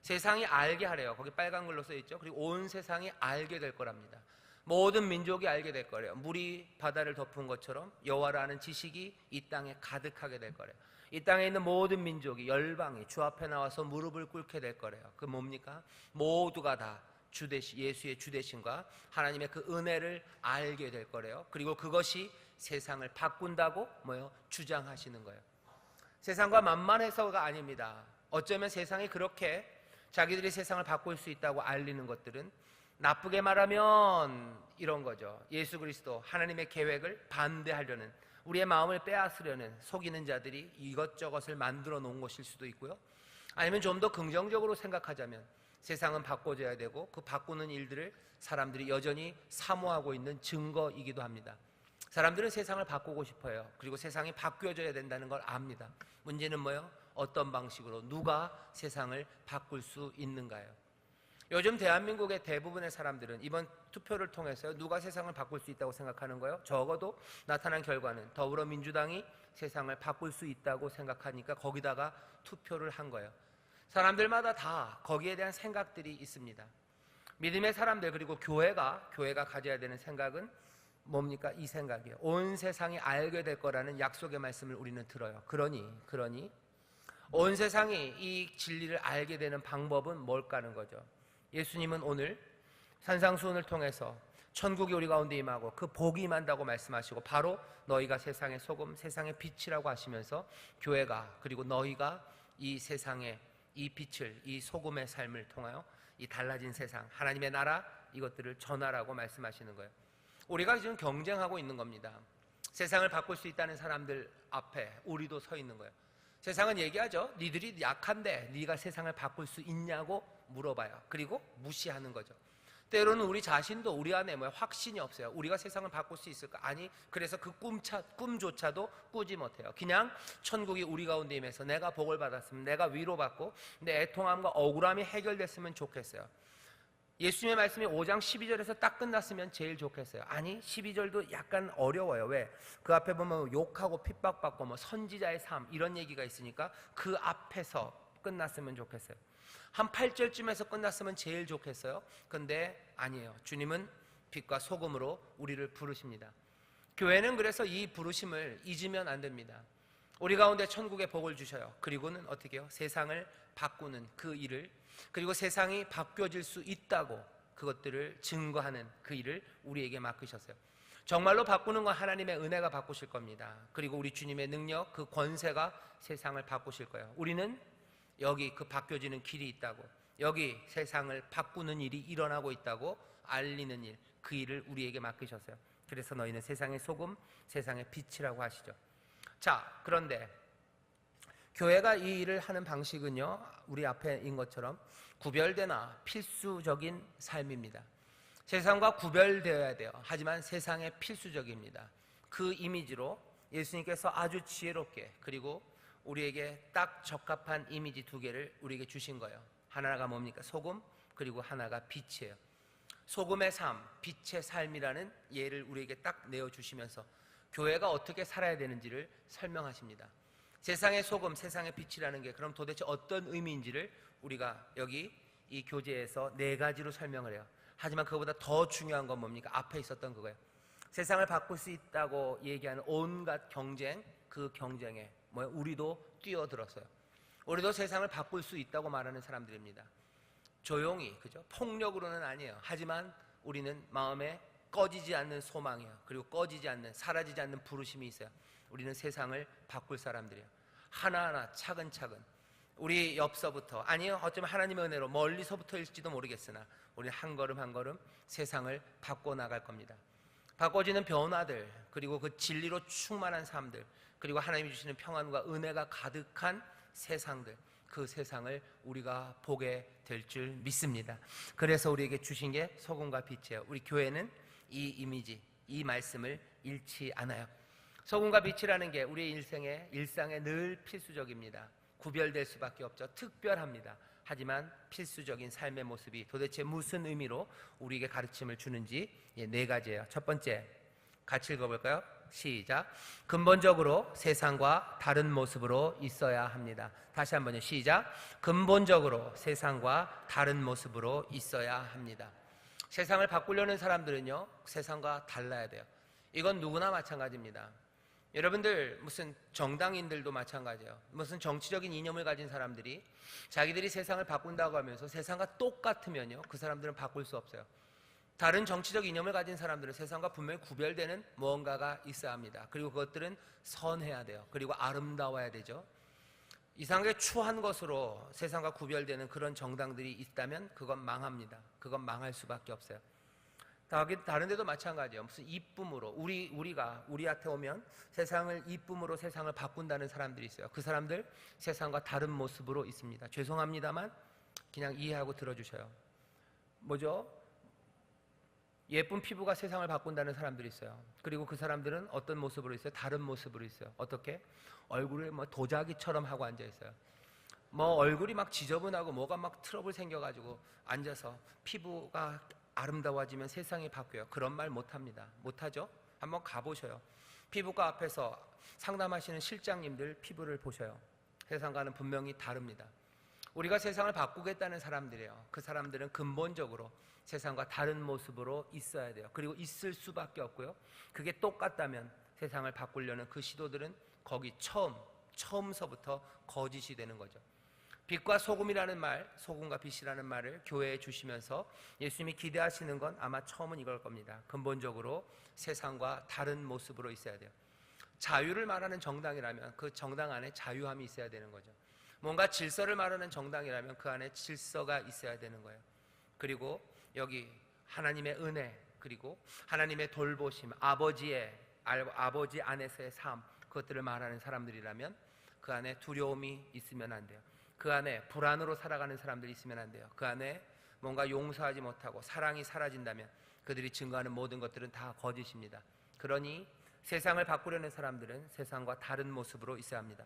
세상이 알게 하래요. 거기 빨간 글로 써 있죠. 그리고 온 세상이 알게 될 거랍니다. 모든 민족이 알게 될 거래요. 물이 바다를 덮은 것처럼 여호와를 아는 지식이 이 땅에 가득하게 될 거래요. 이 땅에 있는 모든 민족이, 열방이 주 앞에 나와서 무릎을 꿇게 될 거래요. 그 뭡니까? 모두가 다 주대신, 예수의 주대신과 하나님의 그 은혜를 알게 될 거래요. 그리고 그것이 세상을 바꾼다고 주장하시는 거예요. 세상과 만만해서가 아닙니다. 어쩌면 세상이 그렇게 자기들이 세상을 바꿀 수 있다고 알리는 것들은 나쁘게 말하면 이런 거죠. 예수 그리스도 하나님의 계획을 반대하려는, 우리의 마음을 빼앗으려는 속이는 자들이 이것저것을 만들어 놓은 것일 수도 있고요. 아니면 좀 더 긍정적으로 생각하자면 세상은 바꿔줘야 되고 그 바꾸는 일들을 사람들이 여전히 사모하고 있는 증거이기도 합니다. 사람들은 세상을 바꾸고 싶어요. 그리고 세상이 바뀌어져야 된다는 걸 압니다. 문제는 뭐예요? 어떤 방식으로, 누가 세상을 바꿀 수 있는가요? 요즘 대한민국의 대부분의 사람들은 이번 투표를 통해서 누가 세상을 바꿀 수 있다고 생각하는 거예요? 적어도 나타난 결과는 더불어민주당이 세상을 바꿀 수 있다고 생각하니까 거기다가 투표를 한 거예요. 사람들마다 다 거기에 대한 생각들이 있습니다. 믿음의 사람들, 그리고 교회가 가져야 되는 생각은 뭡니까? 이 생각이에요. 온 세상이 알게 될 거라는 약속의 말씀을 우리는 들어요. 그러니 온 세상이 이 진리를 알게 되는 방법은 뭘까 하는 거죠. 예수님은 오늘 산상수훈을 통해서 천국이 우리 가운데 임하고 그 복이 임한다고 말씀하시고 바로 너희가 세상의 소금, 세상의 빛이라고 하시면서 교회가, 그리고 너희가 이 세상의 이 빛을, 이 소금의 삶을 통하여 이 달라진 세상, 하나님의 나라, 이것들을 전하라고 말씀하시는 거예요. 우리가 지금 경쟁하고 있는 겁니다. 세상을 바꿀 수 있다는 사람들 앞에 우리도 서 있는 거예요. 세상은 얘기하죠. 니들이 약한데 네가 세상을 바꿀 수 있냐고 물어봐요. 그리고 무시하는 거죠. 때로는 우리 자신도 우리 안에 확신이 없어요. 우리가 세상을 바꿀 수 있을까? 아니, 그래서 그 꿈조차도 꾸지 못해요. 그냥 천국이 우리 가운데 임해서 내가 복을 받았으면, 내가 위로받고 내 애통함과 억울함이 해결됐으면 좋겠어요. 예수님의 말씀이 5장 12절에서 딱 끝났으면 제일 좋겠어요. 아니, 12절도 약간 어려워요. 왜? 그 앞에 보면 욕하고 핍박받고 선지자의 삶 이런 얘기가 있으니까 그 앞에서 끝났으면 좋겠어요. 한 8절쯤에서 끝났으면 제일 좋겠어요. 근데 아니에요. 주님은 빛과 소금으로 우리를 부르십니다. 교회는 그래서 이 부르심을 잊으면 안 됩니다. 우리 가운데 천국의 복을 주셔요. 그리고는 어떻게 해요? 세상을 바꾸는 그 일을, 그리고 세상이 바뀌어질 수 있다고 그것들을 증거하는 그 일을 우리에게 맡기셨어요. 정말로 바꾸는 건 하나님의 은혜가 바꾸실 겁니다. 그리고 우리 주님의 능력, 그 권세가 세상을 바꾸실 거예요. 우리는 여기 그 바뀌어지는 길이 있다고, 여기 세상을 바꾸는 일이 일어나고 있다고 알리는 일, 그 일을 우리에게 맡기셨어요. 그래서 너희는 세상의 소금, 세상의 빛이라고 하시죠. 자, 그런데 교회가 이 일을 하는 방식은요, 우리 앞에 인 것처럼 구별되나 필수적인 삶입니다. 세상과 구별되어야 돼요. 하지만 세상의 필수적입니다. 그 이미지로 예수님께서 아주 지혜롭게, 그리고 우리에게 딱 적합한 이미지 두 개를 우리에게 주신 거예요. 하나가 뭡니까? 소금, 그리고 하나가 빛이에요. 소금의 삶, 빛의 삶이라는 예를 우리에게 딱 내어주시면서 교회가 어떻게 살아야 되는지를 설명하십니다. 세상의 소금, 세상의 빛이라는 게 그럼 도대체 어떤 의미인지를 우리가 여기 이 교재에서 4가지로 설명을 해요. 하지만 그거보다 더 중요한 건 뭡니까? 앞에 있었던 그거예요. 세상을 바꿀 수 있다고 얘기하는 온갖 경쟁, 그 경쟁에 우리도 뛰어들었어요. 우리도 세상을 바꿀 수 있다고 말하는 사람들입니다. 조용히, 그죠? 폭력으로는 아니에요. 하지만 우리는 마음에 꺼지지 않는 소망이에요. 그리고 꺼지지 않는, 사라지지 않는 부르심이 있어요. 우리는 세상을 바꿀 사람들이에요. 하나하나 차근차근 우리 옆서부터, 아니요, 어쩌면 하나님의 은혜로 멀리서부터일지도 모르겠으나 우리는 한 걸음 한 걸음 세상을 바꿔나갈 겁니다. 바꿔지는 변화들, 그리고 그 진리로 충만한 삶들, 그리고 하나님이 주시는 평안과 은혜가 가득한 세상들, 그 세상을 우리가 보게 될 줄 믿습니다. 그래서 우리에게 주신 게 소금과 빛이에요. 우리 교회는 이 이미지, 이 말씀을 잃지 않아요. 소금과 빛이라는 게 우리의 일상에 늘 필수적입니다. 구별될 수밖에 없죠. 특별합니다. 하지만 필수적인 삶의 모습이 도대체 무슨 의미로 우리에게 가르침을 주는지 네 가지예요. 첫 번째, 같이 읽어볼까요? 시작. 근본적으로 세상과 다른 모습으로 있어야 합니다. 다시 한번요. 시작. 근본적으로 세상과 다른 모습으로 있어야 합니다. 세상을 바꾸려는 사람들은요, 세상과 달라야 돼요. 이건 누구나 마찬가지입니다. 여러분들, 무슨 정당인들도 마찬가지예요. 무슨 정치적인 이념을 가진 사람들이 자기들이 세상을 바꾼다고 하면서 세상과 똑같으면요, 그 사람들은 바꿀 수 없어요. 다른 정치적 이념을 가진 사람들은 세상과 분명히 구별되는 무언가가 있어야 합니다. 그리고 그것들은 선해야 돼요. 그리고 아름다워야 되죠. 이상하게 추한 것으로 세상과 구별되는 그런 정당들이 있다면 그건 망합니다. 그건 망할 수밖에 없어요. 다른 데도 마찬가지예요. 무슨 이쁨으로 우리한테 오면 세상을 이쁨으로 세상을 바꾼다는 사람들이 있어요. 그 사람들 세상과 다른 모습으로 있습니다. 죄송합니다만 그냥 이해하고 들어주셔요. 뭐죠? 예쁜 피부가 세상을 바꾼다는 사람들이 있어요. 그리고 그 사람들은 어떤 모습으로 있어요? 다른 모습으로 있어요. 어떻게? 얼굴에 뭐 도자기처럼 하고 앉아 있어요. 뭐 얼굴이 막 지저분하고 뭐가 막 트러블 생겨가지고 앉아서 피부가 아름다워지면 세상이 바뀌어요. 그런 말 못합니다. 못하죠? 한번 가보셔요. 피부과 앞에서 상담하시는 실장님들 피부를 보셔요. 세상과는 분명히 다릅니다. 우리가 세상을 바꾸겠다는 사람들이에요. 그 사람들은 근본적으로 세상과 다른 모습으로 있어야 돼요. 그리고 있을 수밖에 없고요. 그게 똑같다면 세상을 바꾸려는 그 시도들은 거기 처음서부터 거짓이 되는 거죠. 빛과 소금이라는 말, 소금과 빛이라는 말을 교회에 주시면서 예수님이 기대하시는 건 아마 처음은 이걸 겁니다. 근본적으로 세상과 다른 모습으로 있어야 돼요. 자유를 말하는 정당이라면 그 정당 안에 자유함이 있어야 되는 거죠. 뭔가 질서를 말하는 정당이라면 그 안에 질서가 있어야 되는 거예요. 그리고 여기 하나님의 은혜, 그리고 하나님의 돌보심, 아버지 안에서의 삶, 그것들을 말하는 사람들이라면 그 안에 두려움이 있으면 안 돼요. 그 안에 불안으로 살아가는 사람들이 있으면 안 돼요. 그 안에 뭔가 용서하지 못하고 사랑이 사라진다면 그들이 증거하는 모든 것들은 다 거짓입니다. 그러니 세상을 바꾸려는 사람들은 세상과 다른 모습으로 있어야 합니다.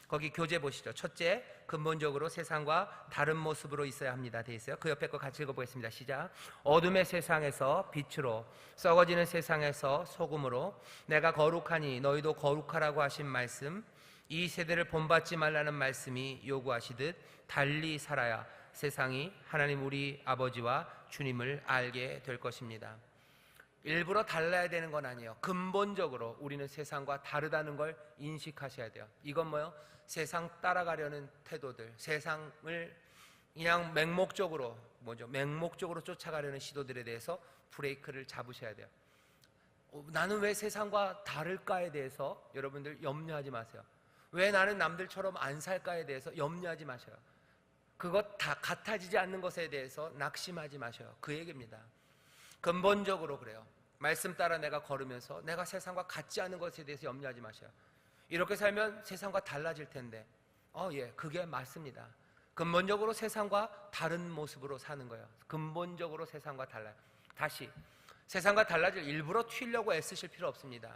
거기 교재 보시죠. 첫째, 근본적으로 세상과 다른 모습으로 있어야 합니다. 돼 있어요. 그 옆에 거 같이 읽어보겠습니다. 시작. 어둠의 세상에서 빛으로, 썩어지는 세상에서 소금으로, 내가 거룩하니 너희도 거룩하라고 하신 말씀, 이 세대를 본받지 말라는 말씀이 요구하시듯 달리 살아야 세상이 하나님 우리 아버지와 주님을 알게 될 것입니다. 일부러 달라야 되는 건 아니에요. 근본적으로 우리는 세상과 다르다는 걸 인식하셔야 돼요. 이건 뭐예요? 세상 따라가려는 태도들, 세상을 그냥 맹목적으로 쫓아가려는 시도들에 대해서 브레이크를 잡으셔야 돼요. 나는 왜 세상과 다를까에 대해서 여러분들 염려하지 마세요. 왜 나는 남들처럼 안 살까에 대해서 염려하지 마셔요. 그것 다 같아지지 않는 것에 대해서 낙심하지 마셔요. 그 얘기입니다. 근본적으로 그래요. 말씀 따라 내가 걸으면서 내가 세상과 같지 않은 것에 대해서 염려하지 마셔요. 이렇게 살면 세상과 달라질 텐데 그게 맞습니다. 근본적으로 세상과 다른 모습으로 사는 거예요. 근본적으로 세상과 달라요. 다시 세상과 달라질 일부러 튀려고 애쓰실 필요 없습니다.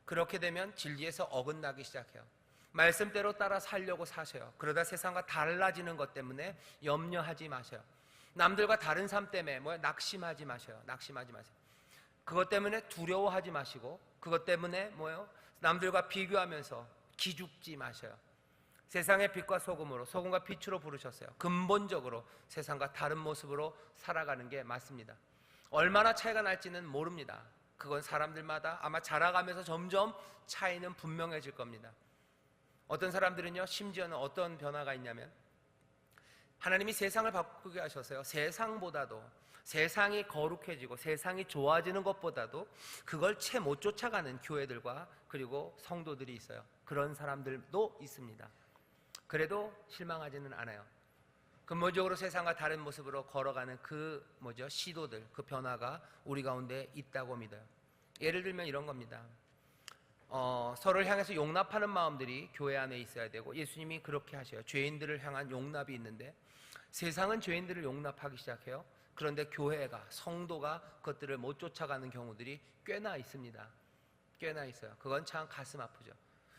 그렇게 되면 진리에서 어긋나기 시작해요. 말씀대로 따라 살려고 사셔요. 그러다 세상과 달라지는 것 때문에 염려하지 마셔요. 남들과 다른 삶 때문에 낙심하지 마셔요. 낙심하지 마세요. 그것 때문에 두려워하지 마시고 그것 때문에 남들과 비교하면서 기죽지 마셔요. 세상의 빛과 소금으로, 소금과 빛으로 부르셨어요. 근본적으로 세상과 다른 모습으로 살아가는 게 맞습니다. 얼마나 차이가 날지는 모릅니다. 그건 사람들마다 아마 자라가면서 점점 차이는 분명해질 겁니다. 어떤 사람들은요, 심지어는 어떤 변화가 있냐면 하나님이 세상을 바꾸게 하셔서요, 세상이 거룩해지고 세상이 좋아지는 것보다도 그걸 채 못 쫓아가는 교회들과 그리고 성도들이 있어요. 그런 사람들도 있습니다. 그래도 실망하지는 않아요. 근본적으로 세상과 다른 모습으로 걸어가는 시도들, 그 변화가 우리 가운데 있다고 믿어요. 예를 들면 이런 겁니다. 서로를 향해서 용납하는 마음들이 교회 안에 있어야 되고, 예수님이 그렇게 하셔요. 죄인들을 향한 용납이 있는데 세상은 죄인들을 용납하기 시작해요. 그런데 교회가, 성도가 그것들을 못 쫓아가는 경우들이 꽤나 있습니다. 꽤나 있어요. 그건 참 가슴 아프죠.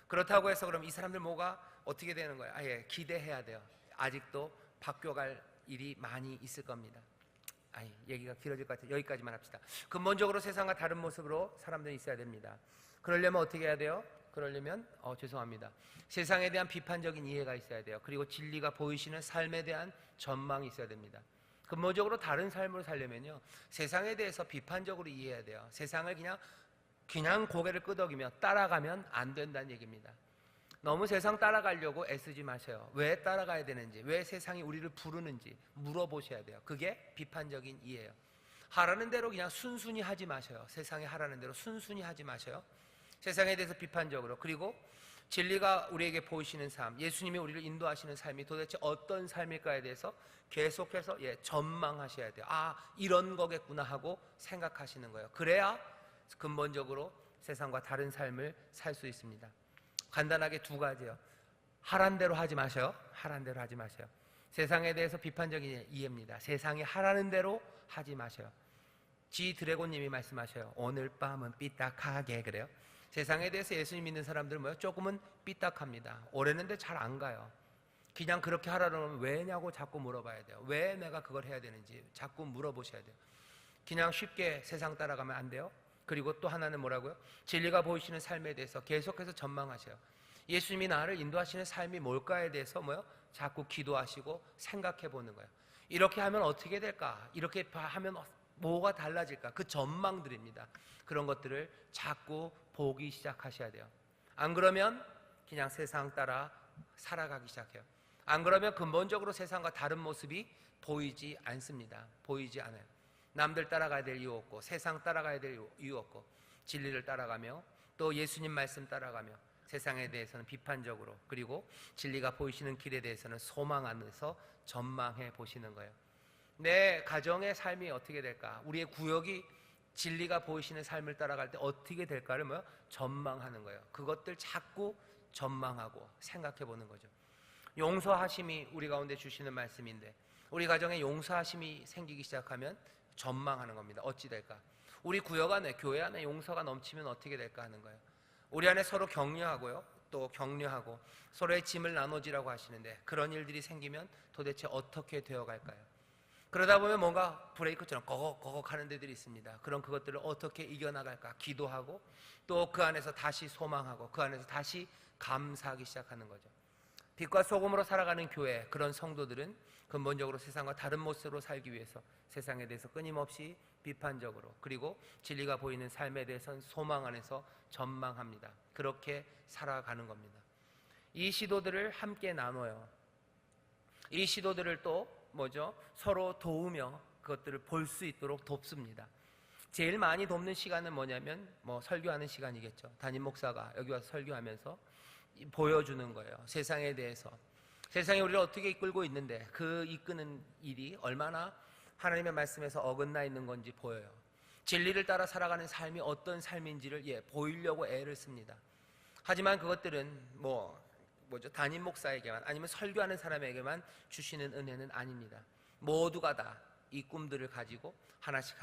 그렇다고 해서 그럼 이 사람들 뭐가 어떻게 되는 거예요? 예, 기대해야 돼요. 아직도 바뀌어갈 일이 많이 있을 겁니다. 얘기가 길어질 것 같아요. 여기까지만 합시다. 근본적으로 세상과 다른 모습으로 사람들이 있어야 됩니다. 그러려면 어떻게 해야 돼요? 그러려면 죄송합니다. 세상에 대한 비판적인 이해가 있어야 돼요. 그리고 진리가 보이시는 삶에 대한 전망이 있어야 됩니다. 근본적으로 다른 삶으로 살려면요, 세상에 대해서 비판적으로 이해해야 돼요. 세상을 그냥 고개를 끄덕이며 따라가면 안 된다는 얘기입니다. 너무 세상 따라가려고 애쓰지 마세요. 왜 따라가야 되는지, 왜 세상이 우리를 부르는지 물어보셔야 돼요. 그게 비판적인 이해예요. 하라는 대로 그냥 순순히 하지 마세요. 세상에 하라는 대로 순순히 하지 마세요. 세상에 대해서 비판적으로, 그리고 진리가 우리에게 보이시는 삶, 예수님이 우리를 인도하시는 삶이 도대체 어떤 삶일까에 대해서 계속해서 전망하셔야 돼요. 이런 거겠구나 하고 생각하시는 거예요. 그래야 근본적으로 세상과 다른 삶을 살 수 있습니다. 간단하게 두 가지요. 하란 대로 하지 마세요. 하란 대로 하지 마세요. 세상에 대해서 비판적인 이해입니다. 세상이 하라는 대로 하지 마세요. 지 드래곤님이 말씀하셔요. 오늘 밤은 삐딱하게, 그래요. 세상에 대해서 예수님 믿는 사람들은 조금은 삐딱합니다. 오래는데 잘 안 가요. 그냥 그렇게 하라는 왜냐고 자꾸 물어봐야 돼요. 왜 내가 그걸 해야 되는지 자꾸 물어보셔야 돼요. 그냥 쉽게 세상 따라가면 안 돼요. 그리고 또 하나는 뭐라고요? 진리가 보이시는 삶에 대해서 계속해서 전망하셔요. 예수님이 나를 인도하시는 삶이 뭘까에 대해서 자꾸 기도하시고 생각해 보는 거예요. 이렇게 하면 어떻게 될까? 이렇게 하면 뭐가 달라질까? 그 전망들입니다. 그런 것들을 자꾸 보기 시작하셔야 돼요. 안 그러면 그냥 세상 따라 살아가기 시작해요. 안 그러면 근본적으로 세상과 다른 모습이 보이지 않습니다. 보이지 않아요. 남들 따라가야 될 이유 없고, 세상 따라가야 될 이유 없고, 진리를 따라가며 또 예수님 말씀 따라가며 세상에 대해서는 비판적으로, 그리고 진리가 보이시는 길에 대해서는 소망 안에서 전망해 보시는 거예요. 내 가정의 삶이 어떻게 될까? 우리의 구역이 진리가 보이시는 삶을 따라갈 때 어떻게 될까를 전망하는 거예요. 그것들 자꾸 전망하고 생각해 보는 거죠. 용서하심이 우리 가운데 주시는 말씀인데, 우리 가정에 용서하심이 생기기 시작하면 전망하는 겁니다. 어찌 될까? 우리 구역 안에, 교회 안에 용서가 넘치면 어떻게 될까 하는 거예요. 우리 안에 서로 격려하고요, 또 격려하고 서로의 짐을 나눠지라고 하시는데, 그런 일들이 생기면 도대체 어떻게 되어갈까요? 그러다 보면 뭔가 브레이크처럼 꺼걱꺼걱 하는 데들이 있습니다. 그럼 그것들을 어떻게 이겨나갈까 기도하고, 또 그 안에서 다시 소망하고, 그 안에서 다시 감사하기 시작하는 거죠. 빛과 소금으로 살아가는 교회, 그런 성도들은 근본적으로 세상과 다른 모습으로 살기 위해서 세상에 대해서 끊임없이 비판적으로, 그리고 진리가 보이는 삶에 대해서는 소망 안에서 전망합니다. 그렇게 살아가는 겁니다. 이 시도들을 함께 나눠요. 이 시도들을 또 서로 도우며 그것들을 볼 수 있도록 돕습니다. 제일 많이 돕는 시간은 뭐냐면 설교하는 시간이겠죠. 담임 목사가 여기 와서 설교하면서 보여주는 거예요. 세상에 대해서, 세상이 우리를 어떻게 이끌고 있는데 그 이끄는 일이 얼마나 하나님의 말씀에서 어긋나 있는 건지 보여요. 진리를 따라 살아가는 삶이 어떤 삶인지를 보이려고 애를 씁니다. 하지만 그것들은 담임 목사에게만, 아니면 설교하는 사람에게만 주시는 은혜는 아닙니다. 모두가 다 이 꿈들을 가지고 하나씩,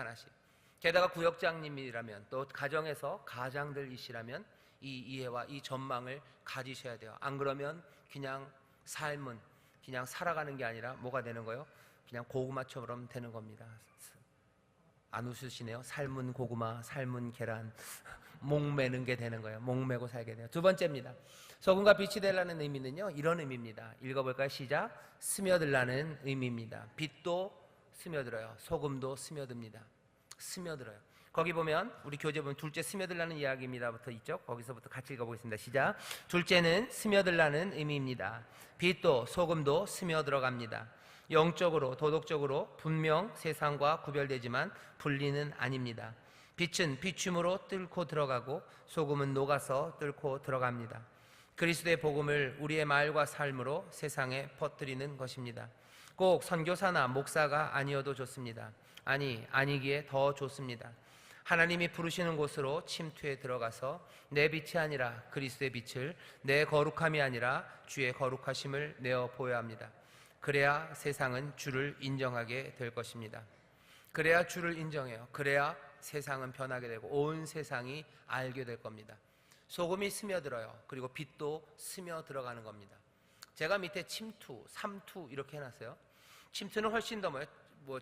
게다가 구역장님이라면, 또 가정에서 가장들이시라면 이 이해와 이 전망을 가지셔야 돼요. 안 그러면 그냥 삶은 그냥 살아가는 게 아니라 뭐가 되는 거예요? 그냥 고구마처럼 되는 겁니다. 안 웃으시네요. 삶은 고구마, 삶은 계란, 목매는 게 되는 거예요. 목매고 살게 돼요. 두 번째입니다. 소금과 빛이 되라는 의미는요, 이런 의미입니다. 읽어볼까요? 시작. 스며들라는 의미입니다. 빛도 스며들어요. 소금도 스며듭니다. 스며들어요. 거기 보면, 우리 교재 보면 둘째 스며들라는 이야기입니다부터 있죠. 거기서부터 같이 읽어보겠습니다. 시작. 둘째는 스며들라는 의미입니다. 빛도 소금도 스며들어갑니다. 영적으로, 도덕적으로 분명 세상과 구별되지만 분리는 아닙니다. 빛은 비춤으로 뚫고 들어가고 소금은 녹아서 뚫고 들어갑니다. 그리스도의 복음을 우리의 말과 삶으로 세상에 퍼뜨리는 것입니다. 꼭 선교사나 목사가 아니어도 좋습니다. 아니기에 더 좋습니다. 하나님이 부르시는 곳으로 침투해 들어가서 내 빛이 아니라 그리스도의 빛을, 내 거룩함이 아니라 주의 거룩하심을 내어 보여야 합니다. 그래야 세상은 주를 인정하게 될 것입니다. 그래야 주를 인정해요. 그래야 세상은 변하게 되고 온 세상이 알게 될 겁니다. 소금이 스며들어요. 그리고 빛도 스며들어가는 겁니다. 제가 밑에 침투, 삼투 이렇게 해놨어요. 침투는 훨씬 더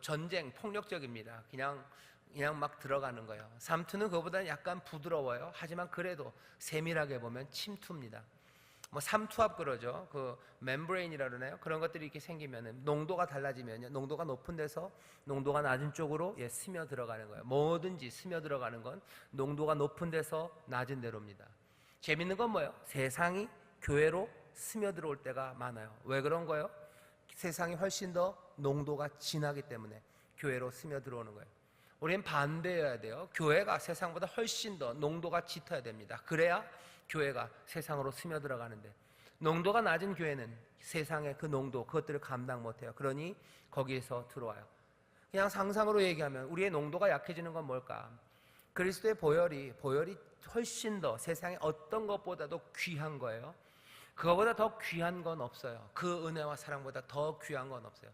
전쟁, 폭력적입니다. 그냥 막 들어가는 거예요. 삼투는 그거보다는 약간 부드러워요. 하지만 그래도 세밀하게 보면 침투입니다. 삼투압 그러죠. 그 멤브레인이라 그러나요? 그런 것들이 이렇게 생기면은 농도가 달라지면요, 농도가 높은 데서 농도가 낮은 쪽으로 스며 들어가는 거예요. 뭐든지 스며 들어가는 건 농도가 높은 데서 낮은 데로입니다. 재밌는 건 뭐예요? 세상이 교회로 스며 들어올 때가 많아요. 왜 그런 거예요? 세상이 훨씬 더 농도가 진하기 때문에 교회로 스며 들어오는 거예요. 우리는 반대여야 돼요. 교회가 세상보다 훨씬 더 농도가 짙어야 됩니다. 그래야 교회가 세상으로 스며들어가는데, 농도가 낮은 교회는 세상의 그 농도, 그것들을 감당 못해요. 그러니 거기에서 들어와요. 그냥 상상으로 얘기하면 우리의 농도가 약해지는 건 뭘까? 그리스도의 보혈이 훨씬 더 세상의 어떤 것보다도 귀한 거예요. 그거보다 더 귀한 건 없어요. 그 은혜와 사랑보다 더 귀한 건 없어요.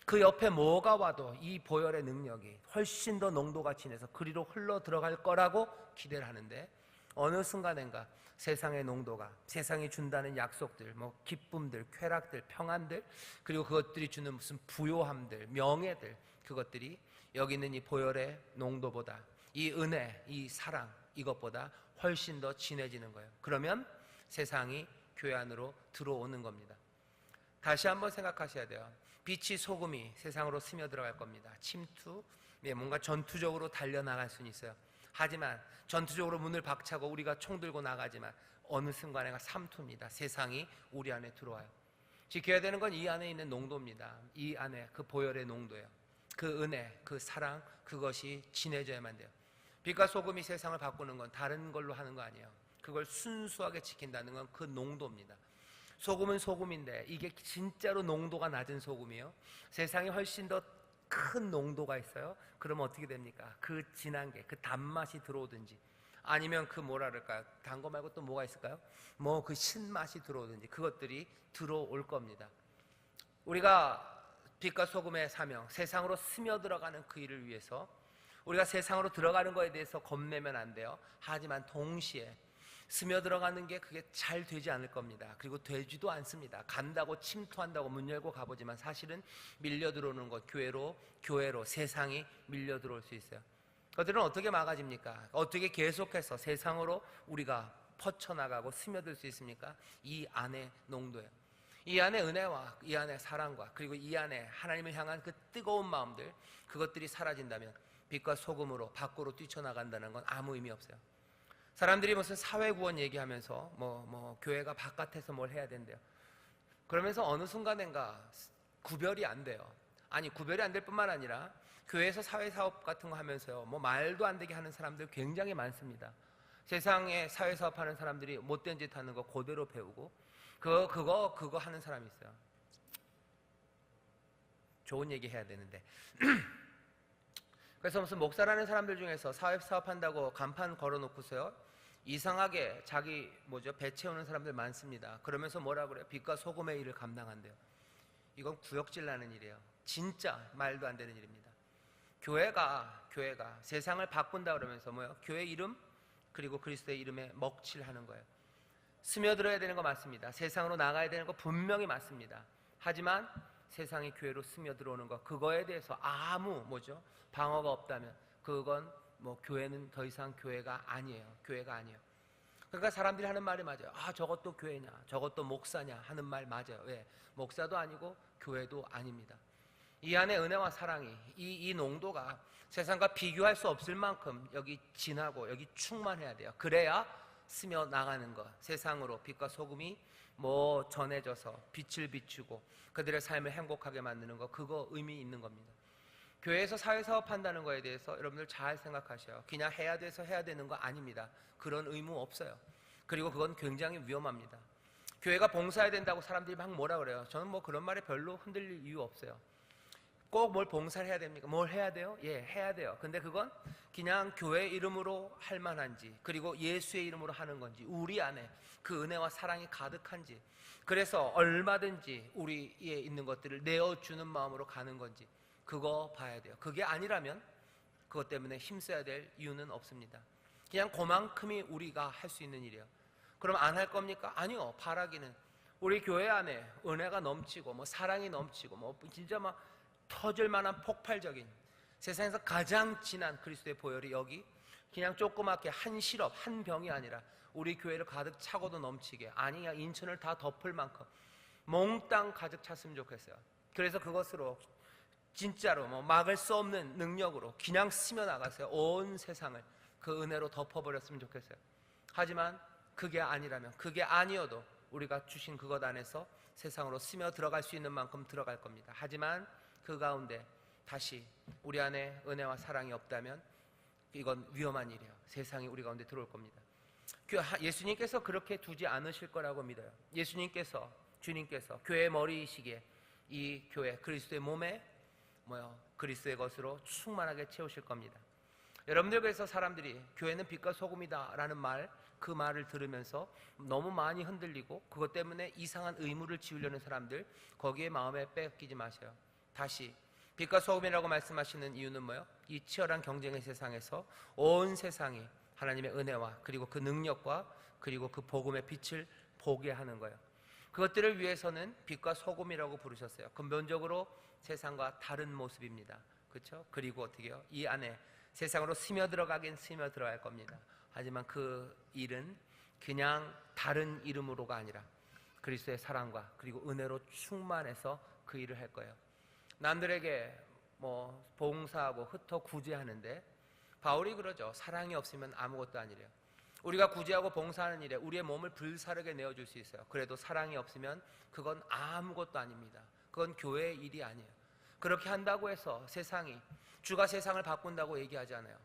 그 옆에 뭐가 와도 이 보혈의 능력이 훨씬 더 농도가 진해서 그리로 흘러 들어갈 거라고 기대를 하는데, 어느 순간인가 세상의 농도가, 세상이 준다는 약속들, 기쁨들, 쾌락들, 평안들, 그리고 그것들이 주는 무슨 부요함들, 명예들, 그것들이 여기 있는 이 보혈의 농도보다, 이 은혜, 이 사랑, 이것보다 훨씬 더 진해지는 거예요. 그러면 세상이 교회 안으로 들어오는 겁니다. 다시 한번 생각하셔야 돼요. 빛이 소금이 세상으로 스며들어갈 겁니다. 침투, 뭔가 전투적으로 달려나갈 수는 있어요. 하지만 전투적으로 문을 박차고 우리가 총 들고 나가지만 어느 순간에가 삼투입니다. 세상이 우리 안에 들어와요. 지켜야 되는 건 이 안에 있는 농도입니다. 이 안에 그 보혈의 농도예요. 그 은혜, 그 사랑, 그것이 진해져야만 돼요. 빛과 소금이 세상을 바꾸는 건 다른 걸로 하는 거 아니에요. 그걸 순수하게 지킨다는 건 그 농도입니다. 소금은 소금인데 이게 진짜로 농도가 낮은 소금이에요. 세상에 훨씬 더 큰 농도가 있어요. 그러면 어떻게 됩니까? 그 진한 게, 그 단맛이 들어오든지, 아니면 그 뭐라 그럴까요? 단 거 말고 또 뭐가 있을까요? 그 신맛이 들어오든지, 그것들이 들어올 겁니다. 우리가 빛과 소금의 사명, 세상으로 스며들어가는 그 일을 위해서 우리가 세상으로 들어가는 거에 대해서 겁내면 안 돼요. 하지만 동시에 스며들어가는 게 그게 잘 되지 않을 겁니다. 그리고 되지도 않습니다. 간다고 침투한다고 문 열고 가보지만 사실은 밀려 들어오는 것, 교회로 세상이 밀려 들어올 수 있어요. 그들은 어떻게 막아집니까? 어떻게 계속해서 세상으로 우리가 퍼쳐나가고 스며들 수 있습니까? 이 안의 농도예요. 이 안의 은혜와 이 안의 사랑과, 그리고 이 안에 하나님을 향한 그 뜨거운 마음들, 그것들이 사라진다면 빛과 소금으로 밖으로 뛰쳐나간다는 건 아무 의미 없어요. 사람들이 무슨 사회구원 얘기하면서 교회가 바깥에서 뭘 해야 된대요. 그러면서 어느 순간인가 구별이 안 돼요. 아니, 구별이 안 될 뿐만 아니라 교회에서 사회사업 같은 거 하면서요, 말도 안 되게 하는 사람들 굉장히 많습니다. 세상에 사회사업 하는 사람들이 못된 짓 하는 거 그대로 배우고 그거 하는 사람이 있어요. 좋은 얘기 해야 되는데 그래서 무슨 목사라는 사람들 중에서 사회사업 한다고 간판 걸어놓고서요, 이상하게 자기 배 채우는 사람들 많습니다. 그러면서 뭐라 그래요? 빛과 소금의 일을 감당한대요. 이건 구역질 나는 일이에요. 진짜 말도 안 되는 일입니다. 교회가 세상을 바꾼다 그러면서 교회 이름 그리고 그리스도의 이름에 먹칠하는 거예요. 스며들어야 되는 거 맞습니다. 세상으로 나가야 되는 거 분명히 맞습니다. 하지만 세상이 교회로 스며들어오는 것, 그거에 대해서 아무 방어가 없다면 그건 교회는 더 이상 교회가 아니에요. 그러니까 사람들이 하는 말이 맞아요. 저것도 교회냐, 저것도 목사냐 하는 말 맞아요. 왜? 목사도 아니고 교회도 아닙니다. 이 안에 은혜와 사랑이, 이 농도가 세상과 비교할 수 없을 만큼 여기 진하고 여기 충만해야 돼요. 그래야 스며 나가는 것, 세상으로 빛과 소금이 전해져서 빛을 비추고 그들의 삶을 행복하게 만드는 것, 그거 의미 있는 겁니다. 교회에서 사회사업 한다는 거에 대해서 여러분들 잘 생각하셔요. 그냥 해야 돼서 해야 되는 거 아닙니다. 그런 의무 없어요. 그리고 그건 굉장히 위험합니다. 교회가 봉사해야 된다고 사람들이 막 뭐라 그래요. 저는 그런 말에 별로 흔들릴 이유 없어요. 꼭 뭘 봉사를 해야 됩니까? 뭘 해야 돼요? 예, 해야 돼요. 근데 그건 그냥 교회 이름으로 할 만한지, 그리고 예수의 이름으로 하는 건지, 우리 안에 그 은혜와 사랑이 가득한지, 그래서 얼마든지 우리에 있는 것들을 내어주는 마음으로 가는 건지, 그거 봐야 돼요. 그게 아니라면 그것 때문에 힘써야 될 이유는 없습니다. 그냥 그만큼이 우리가 할 수 있는 일이에요. 그럼 안 할 겁니까? 아니요. 바라기는 우리 교회 안에 은혜가 넘치고 뭐 사랑이 넘치고 뭐 진짜 막 터질 만한 폭발적인 세상에서 가장 진한 그리스도의 보혈이 여기 그냥 조그맣게 한 시럽 한 병이 아니라 우리 교회를 가득 차고도 넘치게, 아니 그냥 인천을 다 덮을 만큼 몽땅 가득 찼으면 좋겠어요. 그래서 그것으로 진짜로 뭐 막을 수 없는 능력으로 그냥 스며 나가세요. 온 세상을 그 은혜로 덮어버렸으면 좋겠어요. 하지만 그게 아니라면, 그게 아니어도 우리가 주신 그것 안에서 세상으로 스며 들어갈 수 있는 만큼 들어갈 겁니다. 하지만 그 가운데 다시 우리 안에 은혜와 사랑이 없다면 이건 위험한 일이에요. 세상이 우리 가운데 들어올 겁니다. 예수님께서 그렇게 두지 않으실 거라고 믿어요. 예수님께서, 주님께서 교회의 머리이시기에 이 교회 그리스도의 몸에 그리스도의 것으로 충만하게 채우실 겁니다. 여러분들께서 사람들이 교회는 빛과 소금이다 라는 그 말을 들으면서 너무 많이 흔들리고 그것 때문에 이상한 의무를 지우려는 사람들, 거기에 마음에 뺏기지 마세요. 다시 빛과 소금이라고 말씀하시는 이유는 뭐예요? 이 치열한 경쟁의 세상에서 온 세상이 하나님의 은혜와 그리고 그 능력과 그리고 그 복음의 빛을 보게 하는 거예요. 그것들을 위해서는 빛과 소금이라고 부르셨어요. 근본적으로 세상과 다른 모습입니다. 그렇죠? 그리고 어떻게 해요? 이 안에 세상으로 스며 들어가긴 스며 들어갈 겁니다. 하지만 그 일은 그냥 다른 이름으로가 아니라 그리스도의 사랑과 그리고 은혜로 충만해서 그 일을 할 거예요. 남들에게 봉사하고 흩어 구제하는데 바울이 그러죠. 사랑이 없으면 아무것도 아니래요. 우리가 구제하고 봉사하는 일에 우리의 몸을 불사르게 내어줄 수 있어요. 그래도 사랑이 없으면 그건 아무것도 아닙니다. 그건 교회의 일이 아니에요. 그렇게 한다고 해서 세상이 주가 세상을 바꾼다고 얘기하잖아요.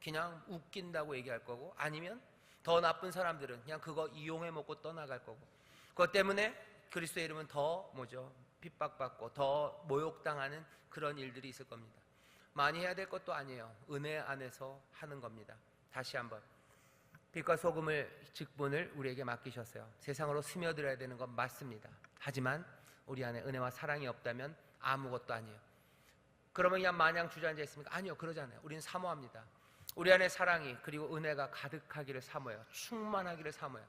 그냥 웃긴다고 얘기할 거고, 아니면 더 나쁜 사람들은 그냥 그거 이용해 먹고 떠나갈 거고, 그것 때문에 그리스도의 이름은 더 핍박받고 더 모욕당하는 그런 일들이 있을 겁니다. 많이 해야 될 것도 아니에요. 은혜 안에서 하는 겁니다. 다시 한번 빛과 소금을 직분을 우리에게 맡기셨어요. 세상으로 스며들어야 되는 건 맞습니다. 하지만 우리 안에 은혜와 사랑이 없다면 아무것도 아니에요. 그러면 그냥 마냥 주저앉아 있습니까? 아니요, 그러지 않아요. 우리는 사모합니다. 우리 안에 사랑이 그리고 은혜가 가득하기를 사모해요. 충만하기를 사모해요.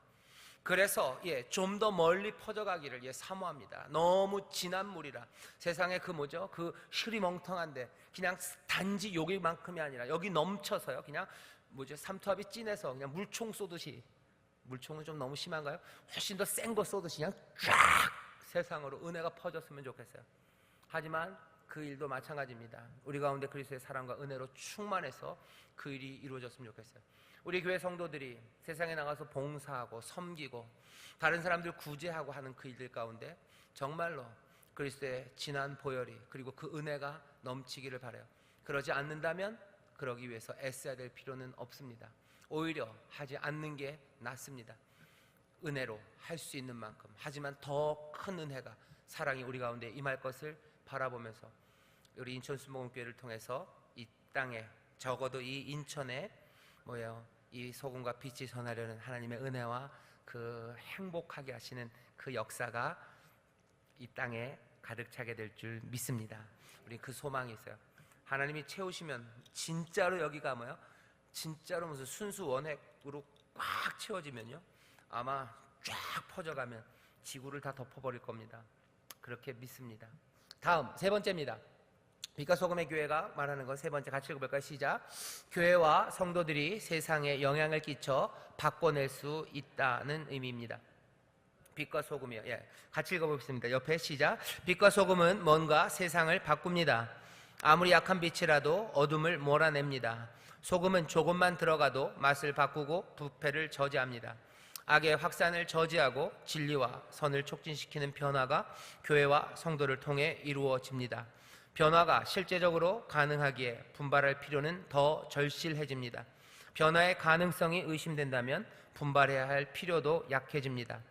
그래서 좀 더 멀리 퍼져가기를 사모합니다. 너무 진한 물이라 세상에 그 흐리멍텅한데 그냥 단지 여기만큼이 아니라 여기 넘쳐서요. 그냥 삼투압이 진해서 그냥 물총 쏘듯이, 물총은 좀 너무 심한가요? 훨씬 더 센 거 쏘듯이 그냥 쫙 세상으로 은혜가 퍼졌으면 좋겠어요. 하지만 그 일도 마찬가지입니다. 우리 가운데 그리스도의 사랑과 은혜로 충만해서 그 일이 이루어졌으면 좋겠어요. 우리 교회 성도들이 세상에 나가서 봉사하고 섬기고 다른 사람들 구제하고 하는 그 일들 가운데 정말로 그리스도의 진한 보혈이 그리고 그 은혜가 넘치기를 바라요. 그러지 않는다면 그러기 위해서 애써야 될 필요는 없습니다. 오히려 하지 않는 게 낫습니다. 은혜로 할 수 있는 만큼, 하지만 더 큰 은혜가, 사랑이 우리 가운데 임할 것을 바라보면서 우리 인천 순복음교회를 통해서 이 땅에, 적어도 이 인천에 이 소금과 빛이 전하려는 하나님의 은혜와 그 행복하게 하시는 그 역사가 이 땅에 가득 차게 될 줄 믿습니다. 우리 그 소망이 있어요. 하나님이 채우시면 진짜로 여기가 진짜로 무슨 순수 원액으로 꽉 채워지면요, 아마 쫙 퍼져가면 지구를 다 덮어버릴 겁니다. 그렇게 믿습니다. 다음 세 번째입니다. 빛과 소금의 교회가 말하는 것 세 번째, 같이 읽어볼까요? 시작. 교회와 성도들이 세상에 영향을 끼쳐 바꿔낼 수 있다는 의미입니다. 빛과 소금이요. 같이 읽어보겠습니다. 옆에 시작. 빛과 소금은 뭔가 세상을 바꿉니다. 아무리 약한 빛이라도 어둠을 몰아냅니다. 소금은 조금만 들어가도 맛을 바꾸고 부패를 저지합니다. 악의 확산을 저지하고 진리와 선을 촉진시키는 변화가 교회와 성도를 통해 이루어집니다. 변화가 실제적으로 가능하기에 분발할 필요는 더 절실해집니다. 변화의 가능성이 의심된다면 분발해야 할 필요도 약해집니다.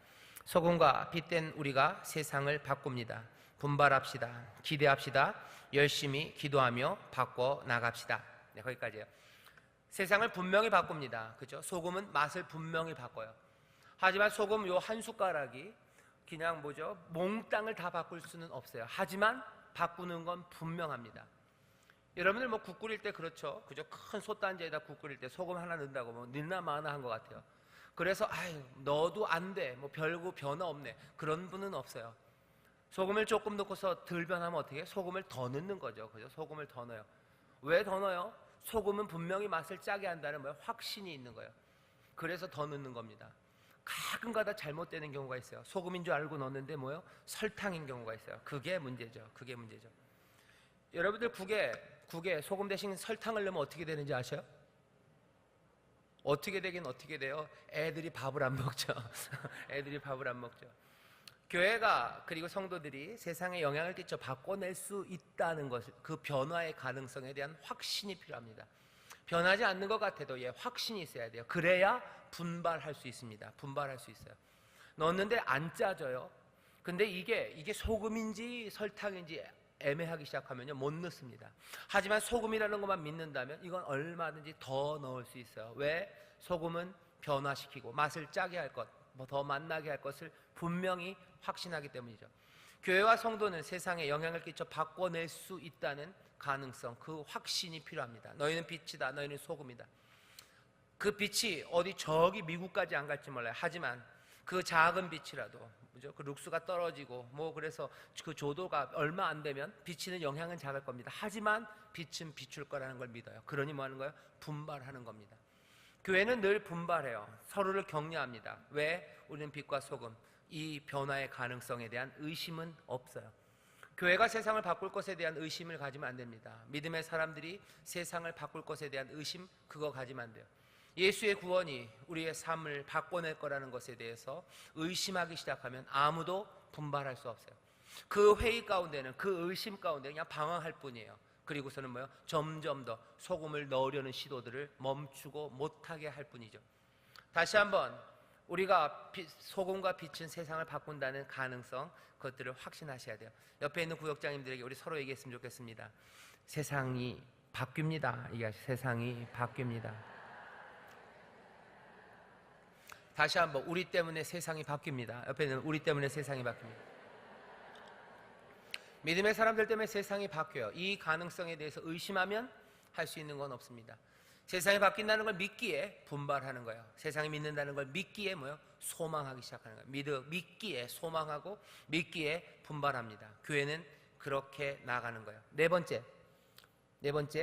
소금과 빛된 우리가 세상을 바꿉니다. 분발합시다. 기대합시다. 열심히 기도하며 바꿔 나갑시다. 거기까지예요. 세상을 분명히 바꿉니다. 그죠? 소금은 맛을 분명히 바꿔요. 하지만 소금 요 한 숟가락이 그냥 몽땅을 다 바꿀 수는 없어요. 하지만 바꾸는 건 분명합니다. 여러분들 국 끓일 때 그렇죠? 그죠? 큰 솥단지에다 국 끓일 때 소금 하나 넣는다고 넣나 마나 한 것 같아요. 그래서 아유 넣어도 안 돼, 뭐 별거 변화 없네, 그런 분은 없어요. 소금을 조금 넣고서 덜 변하면 어떻게 해요? 소금을 더 넣는 거죠. 그죠? 소금을 더 넣어요. 왜 더 넣어요? 소금은 분명히 맛을 짜게 한다는 뭐예요? 확신이 있는 거예요. 그래서 더 넣는 겁니다. 가끔가다 잘못되는 경우가 있어요. 소금인 줄 알고 넣었는데 뭐예요? 설탕인 경우가 있어요. 그게 문제죠. 그게 문제죠. 여러분들 국에 소금 대신 설탕을 넣으면 어떻게 되는지 아셔요? 어떻게 되긴 어떻게 돼요? 애들이 밥을 안 먹죠. 애들이 밥을 안 먹죠. 교회가 그리고 성도들이 세상에 영향을 끼쳐 바꿔낼 수 있다는 것, 그 변화의 가능성에 대한 확신이 필요합니다. 변하지 않는 것 같아도 확신이 있어야 돼요. 그래야 분발할 수 있습니다. 분발할 수 있어요. 넣었는데 안 짜져요. 근데 이게 소금인지 설탕인지 애매하기 시작하면요 못 넣습니다. 하지만 소금이라는 것만 믿는다면 이건 얼마든지 더 넣을 수 있어요. 왜? 소금은 변화시키고 맛을 짜게 할 것, 더 맛나게 할 것을 분명히 확신하기 때문이죠. 교회와 성도는 세상에 영향을 끼쳐 바꿔낼 수 있다는 가능성, 그 확신이 필요합니다. 너희는 빛이다, 너희는 소금이다. 그 빛이 어디 저기 미국까지 안 갈지 몰라요. 하지만 그 작은 빛이라도, 그죠? 그 룩스가 떨어지고 그래서 그 조도가 얼마 안 되면 비치는 영향은 작을 겁니다. 하지만 빛은 비출 거라는 걸 믿어요. 그러니 뭐 하는 거예요? 분발하는 겁니다. 교회는 늘 분발해요. 서로를 격려합니다. 왜? 우리는 빛과 소금, 이 변화의 가능성에 대한 의심은 없어요. 교회가 세상을 바꿀 것에 대한 의심을 가지면 안 됩니다. 믿음의 사람들이 세상을 바꿀 것에 대한 의심, 그거 가지면 안 돼요. 예수의 구원이 우리의 삶을 바꿔낼 거라는 것에 대해서 의심하기 시작하면 아무도 분발할 수 없어요. 그 회의 가운데는, 그 의심 가운데 그냥 방황할 뿐이에요. 그리고서는 뭐요? 점점 더 소금을 넣으려는 시도들을 멈추고 못하게 할 뿐이죠. 다시 한번 우리가 소금과 빛은 세상을 바꾼다는 가능성, 그것들을 확신하셔야 돼요. 옆에 있는 구역장님들에게 우리 서로 얘기했으면 좋겠습니다. 세상이 바뀝니다. 세상이 바뀝니다. 다시 한번, 우리 때문에 세상이 바뀝니다. 옆에 있는 우리 때문에 세상이 바뀝니다. 믿음의 사람들 때문에 세상이 바뀌어요. 이 가능성에 대해서 의심하면 할 수 있는 건 없습니다. 세상이 바뀐다는 걸 믿기에 분발하는 거예요. 세상이 믿는다는 걸 믿기에 소망하기 시작하는 거예요. 믿기에 소망하고 믿기에 분발합니다. 교회는 그렇게 나아가는 거예요. 네 번째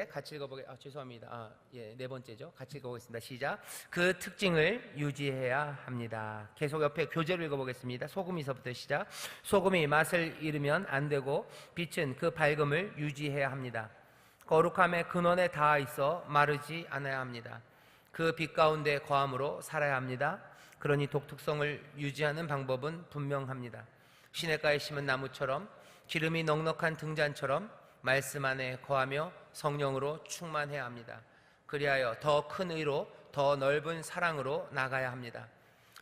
같이 읽어보겠습니다. 네 번째죠. 같이 읽어보겠습니다. 시작. 그 특징을 유지해야 합니다. 계속 옆에 교재를 읽어보겠습니다. 소금이서부터 시작. 소금이 맛을 잃으면 안 되고 빛은 그 밝음을 유지해야 합니다. 거룩함의 근원에 닿아 있어 마르지 않아야 합니다. 그 빛 가운데 거함으로 살아야 합니다. 그러니 독특성을 유지하는 방법은 분명합니다. 시냇가에 심은 나무처럼, 기름이 넉넉한 등잔처럼 말씀 안에 거하며 성령으로 충만해야 합니다. 그리하여 더 큰 의로, 더 넓은 사랑으로 나가야 합니다.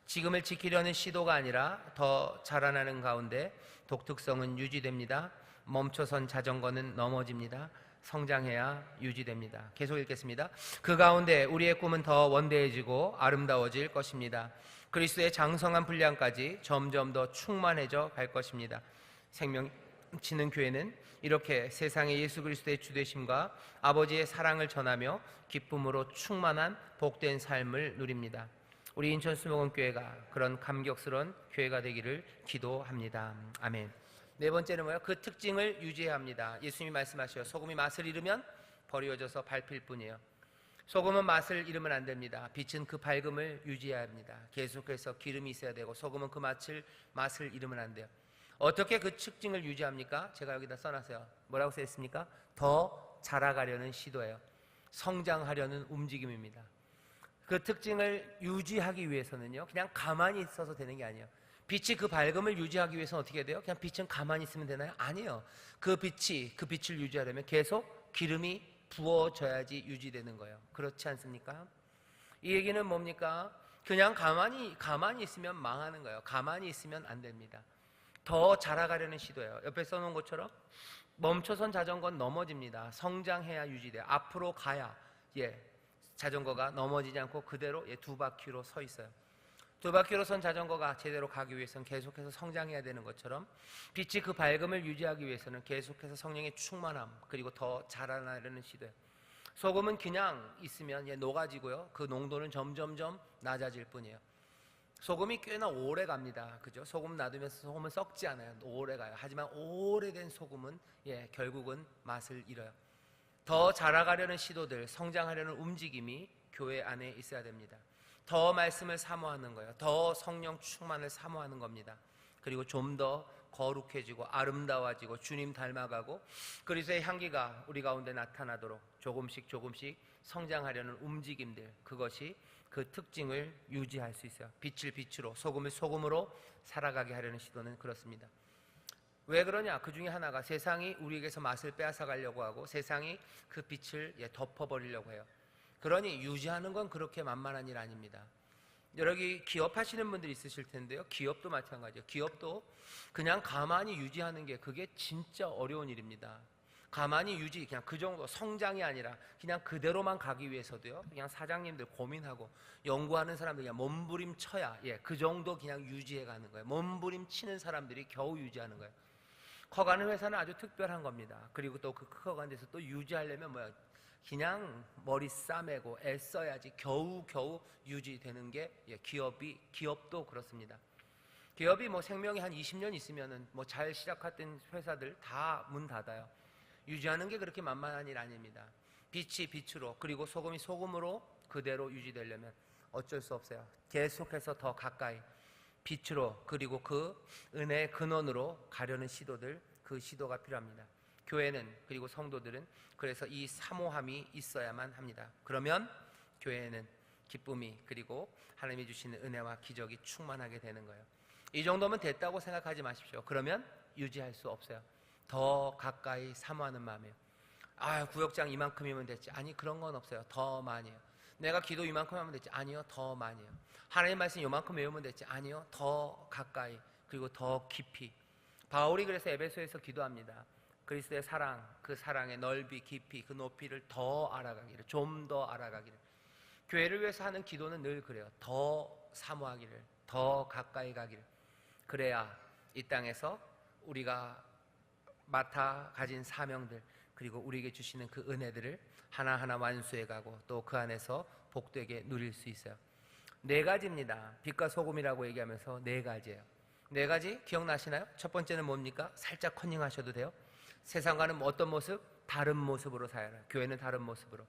지금을 지키려는 시도가 아니라 더 자라나는 가운데 독특성은 유지됩니다. 멈춰선 자전거는 넘어집니다. 성장해야 유지됩니다. 계속 읽겠습니다. 그 가운데 우리의 꿈은 더 원대해지고 아름다워질 것입니다. 그리스도의 장성한 분량까지 점점 더 충만해져 갈 것입니다. 생명치는 교회는 이렇게 세상에 예수 그리스도의 주되심과 아버지의 사랑을 전하며 기쁨으로 충만한 복된 삶을 누립니다. 우리 인천 수목원교회가 그런 감격스러운 교회가 되기를 기도합니다. 아멘. 네 번째는 뭐예요? 그 특징을 유지해야 합니다. 예수님이 말씀하셔요. 소금이 맛을 잃으면 버려져서 밟힐 뿐이에요. 소금은 맛을 잃으면 안 됩니다. 빛은 그 밝음을 유지해야 합니다. 계속해서 기름이 있어야 되고 소금은 그 맛을 잃으면 안 돼요. 어떻게 그 특징을 유지합니까? 제가 여기다 써놨어요. 뭐라고 써있습니까? 더 자라가려는 시도예요. 성장하려는 움직임입니다. 그 특징을 유지하기 위해서는요, 그냥 가만히 있어서 되는 게 아니에요. 빛이 그 밝음을 유지하기 위해서는 어떻게 돼요? 그냥 빛은 가만히 있으면 되나요? 아니에요. 그 빛을 유지하려면 계속 기름이 부어져야지 유지되는 거예요. 그렇지 않습니까? 이 얘기는 뭡니까? 그냥 가만히 있으면 망하는 거예요. 가만히 있으면 안 됩니다. 더 자라가려는 시도예요. 옆에 써놓은 것처럼 멈춰선 자전거는 넘어집니다. 성장해야 유지돼요. 앞으로 가야 자전거가 넘어지지 않고 그대로 두 바퀴로 서 있어요. 두 바퀴로 선 자전거가 제대로 가기 위해서는 계속해서 성장해야 되는 것처럼 빛이 그 밝음을 유지하기 위해서는 계속해서 성령의 충만함, 그리고 더 자라나려는 시도예요. 소금은 그냥 있으면 녹아지고요, 그 농도는 점점점 낮아질 뿐이에요. 소금이 꽤나 오래 갑니다. 그죠? 소금 놔두면 소금은 썩지 않아요. 오래 가요. 하지만 오래된 소금은 결국은 맛을 잃어요. 더 자라가려는 시도들, 성장하려는 움직임이 교회 안에 있어야 됩니다. 더 말씀을 사모하는 거예요. 더 성령 충만을 사모하는 겁니다. 그리고 좀 더 거룩해지고 아름다워지고 주님 닮아가고 그리스도의 향기가 우리 가운데 나타나도록 조금씩 성장하려는 움직임들, 그것이 그 특징을 유지할 수 있어요. 빛을 빛으로, 소금을 소금으로 살아가게 하려는 시도는 그렇습니다. 왜 그러냐? 그 중에 하나가 세상이 우리에게서 맛을 빼앗아 가려고 하고 세상이 그 빛을 덮어버리려고 해요. 그러니 유지하는 건 그렇게 만만한 일 아닙니다. 여기 기업하시는 분들이 있으실 텐데요. 기업도 마찬가지예요. 기업도 그냥 가만히 유지하는 게 그게 진짜 어려운 일입니다. 가만히 유지, 그냥 그 정도 성장이 아니라 그냥 그대로만 가기 위해서도요. 그냥 사장님들 고민하고 연구하는 사람들 그냥 몸부림쳐야 그 정도 그냥 유지해 가는 거예요. 몸부림치는 사람들이 겨우 유지하는 거예요. 커가는 회사는 아주 특별한 겁니다. 그리고 또 그 커가는 데서 또 유지하려면 뭐야? 그냥 머리 싸매고 애써야지 겨우 유지되는 게 기업도 그렇습니다. 기업이 뭐 생명이 한 20년 있으면은 뭐 잘 시작했던 회사들 다 문 닫아요. 유지하는 게 그렇게 만만한 일 아닙니다. 빛이 빛으로 그리고 소금이 소금으로 그대로 유지되려면 어쩔 수 없어요. 계속해서 더 가까이 빛으로 그리고 그 은혜의 근원으로 가려는 시도들, 그 시도가 필요합니다. 교회는 그리고 성도들은 그래서 이 사모함이 있어야만 합니다. 그러면 교회는 기쁨이 그리고 하나님이 주시는 은혜와 기적이 충만하게 되는 거예요. 이 정도면 됐다고 생각하지 마십시오. 그러면 유지할 수 없어요. 더 가까이 사모하는 마음이에요. 구역장 이만큼이면 됐지. 아니, 그런 건 없어요. 더 많이요. 내가 기도 이만큼 하면 됐지. 아니요, 더 많이요. 하나님 말씀 이만큼 외우면 됐지. 아니요, 더 가까이 그리고 더 깊이. 바울이 그래서 에베소에서 기도합니다. 그리스도의 사랑, 그 사랑의 넓이, 깊이, 그 높이를 더 알아가기를, 좀 더 알아가기를. 교회를 위해서 하는 기도는 늘 그래요. 더 사모하기를, 더 가까이 가기를. 그래야 이 땅에서 우리가 맡아 가진 사명들 그리고 우리에게 주시는 그 은혜들을 하나하나 완수해 가고 또 그 안에서 복되게 누릴 수 있어요. 4가지입니다. 빛과 소금이라고 얘기하면서 4가지예요. 4가지 기억나시나요? 첫 번째는 뭡니까? 살짝 컨닝하셔도 돼요. 세상과는 어떤 모습? 다른 모습으로 살아요. 교회는 다른 모습으로.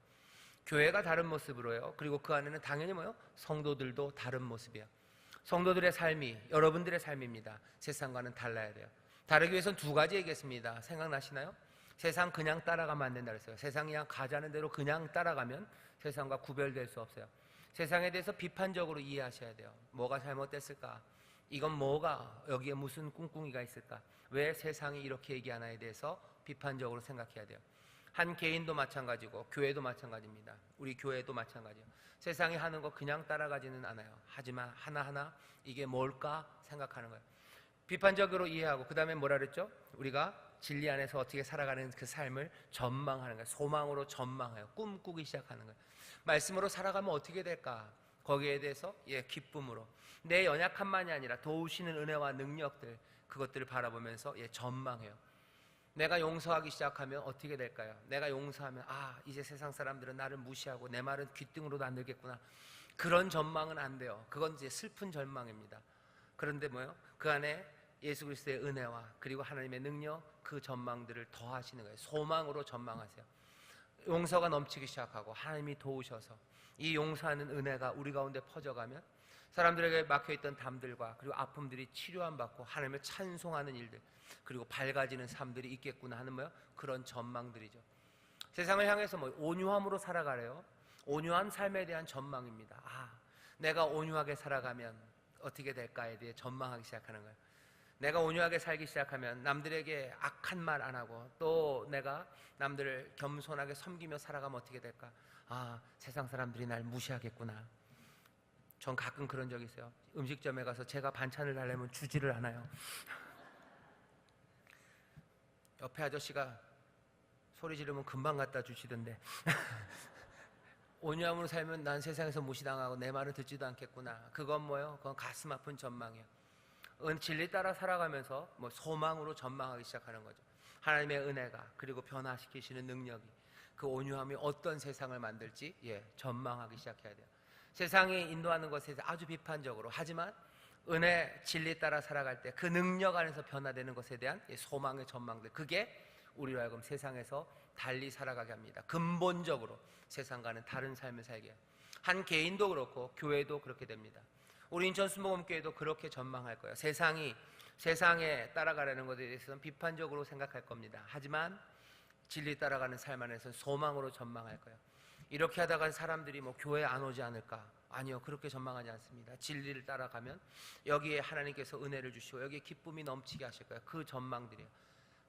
교회가 다른 모습으로요. 그리고 그 안에는 당연히 뭐요? 성도들도 다른 모습이에요. 성도들의 삶이 여러분들의 삶입니다. 세상과는 달라야 돼요. 다르기 위해서는 2가지 얘기했습니다. 생각나시나요? 세상 그냥 따라가면 안 된다 그랬어요. 세상 그냥 가자는 대로 그냥 따라가면 세상과 구별될 수 없어요. 세상에 대해서 비판적으로 이해하셔야 돼요. 뭐가 잘못됐을까? 이건 뭐가 여기에 무슨 꿍꿍이가 있을까? 왜 세상이 이렇게 얘기하나에 대해서 비판적으로 생각해야 돼요. 한 개인도 마찬가지고 교회도 마찬가지입니다. 우리 교회도 마찬가지예요. 세상이 하는 거 그냥 따라가지는 않아요. 하지만 하나하나 이게 뭘까 생각하는 거예요. 비판적으로 이해하고 그 다음에 뭐라 그랬죠? 우리가 진리 안에서 어떻게 살아가는 그 삶을 전망하는 거예요. 소망으로 전망해요. 꿈꾸기 시작하는 거예요. 말씀으로 살아가면 어떻게 될까? 거기에 대해서 기쁨으로 내 연약함만이 아니라 도우시는 은혜와 능력들 그것들을 바라보면서 전망해요. 내가 용서하기 시작하면 어떻게 될까요? 내가 용서하면 이제 세상 사람들은 나를 무시하고 내 말은 귓등으로도 안 들겠구나. 그런 전망은 안 돼요. 그건 이제 슬픈 전망입니다. 그런데 그 안에 예수 그리스도의 은혜와 그리고 하나님의 능력 그 전망들을 더하시는 거예요. 소망으로 전망하세요. 용서가 넘치기 시작하고 하나님이 도우셔서 이 용서하는 은혜가 우리 가운데 퍼져가면 사람들에게 막혀있던 담들과 그리고 아픔들이 치료함 받고 하나님을 찬송하는 일들 그리고 밝아지는 삶들이 있겠구나 하는 그런 전망들이죠. 세상을 향해서 온유함으로 살아가래요. 온유한 삶에 대한 전망입니다. 내가 온유하게 살아가면 어떻게 될까에 대해 전망하기 시작하는 거예요. 내가 온유하게 살기 시작하면 남들에게 악한 말 안 하고 또 내가 남들을 겸손하게 섬기며 살아가면 어떻게 될까? 세상 사람들이 날 무시하겠구나. 전 가끔 그런 적이 있어요. 음식점에 가서 제가 반찬을 달라면 주지를 않아요. 옆에 아저씨가 소리 지르면 금방 갖다 주시던데 온유함으로 살면 난 세상에서 무시당하고 내 말을 듣지도 않겠구나. 그건 그건 가슴 아픈 전망이에요. 진리 따라 살아가면서 소망으로 전망하기 시작하는 거죠. 하나님의 은혜가 그리고 변화시키시는 능력이 그 온유함이 어떤 세상을 만들지 전망하기 시작해야 돼요. 세상이 인도하는 것에 대해서 아주 비판적으로, 하지만 은혜, 진리 따라 살아갈 때 그 능력 안에서 변화되는 것에 대한 소망의 전망들, 그게 우리로 하여금 세상에서 달리 살아가게 합니다. 근본적으로 세상과는 다른 삶을 살게 해요. 한 개인도 그렇고 교회도 그렇게 됩니다. 우리 인천 순복음교회도 그렇게 전망할 거예요. 세상에 따라가려는 것에 대해서는 비판적으로 생각할 겁니다. 하지만 진리 따라가는 삶 안에서는 소망으로 전망할 거예요. 이렇게 하다가 사람들이 교회 안 오지 않을까? 아니요, 그렇게 전망하지 않습니다. 진리를 따라가면 여기에 하나님께서 은혜를 주시고 여기에 기쁨이 넘치게 하실 거예요. 그 전망들이에요.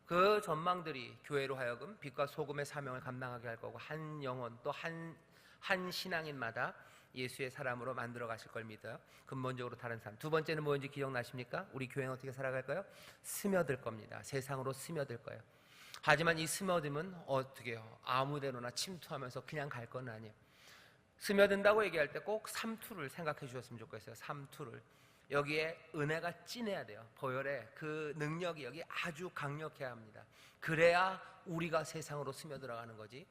그 전망들이 교회로 하여금 빛과 소금의 사명을 감당하게 할 거고, 한 영혼 또 한 신앙인마다 예수의 사람으로 만들어 가실 걸 믿어요. 근본적으로 다른 삶. 두 번째는 뭐인지 기억나십니까? 우리 교회는 어떻게 살아갈까요? 스며들 겁니다. 세상으로 스며들 거예요. 하지만 이 스며듦은 어떻게 해요? 아무데로나 침투하면서 그냥 갈 건 아니에요. 스며든다고 얘기할 때 꼭 삼투를 생각해 주셨으면 좋겠어요. 삼투를. 여기에 은혜가 진해야 돼요. 보혈의 그 능력이 여기 아주 강력해야 합니다. 그래야 우리가 세상으로 스며들어가는 거지.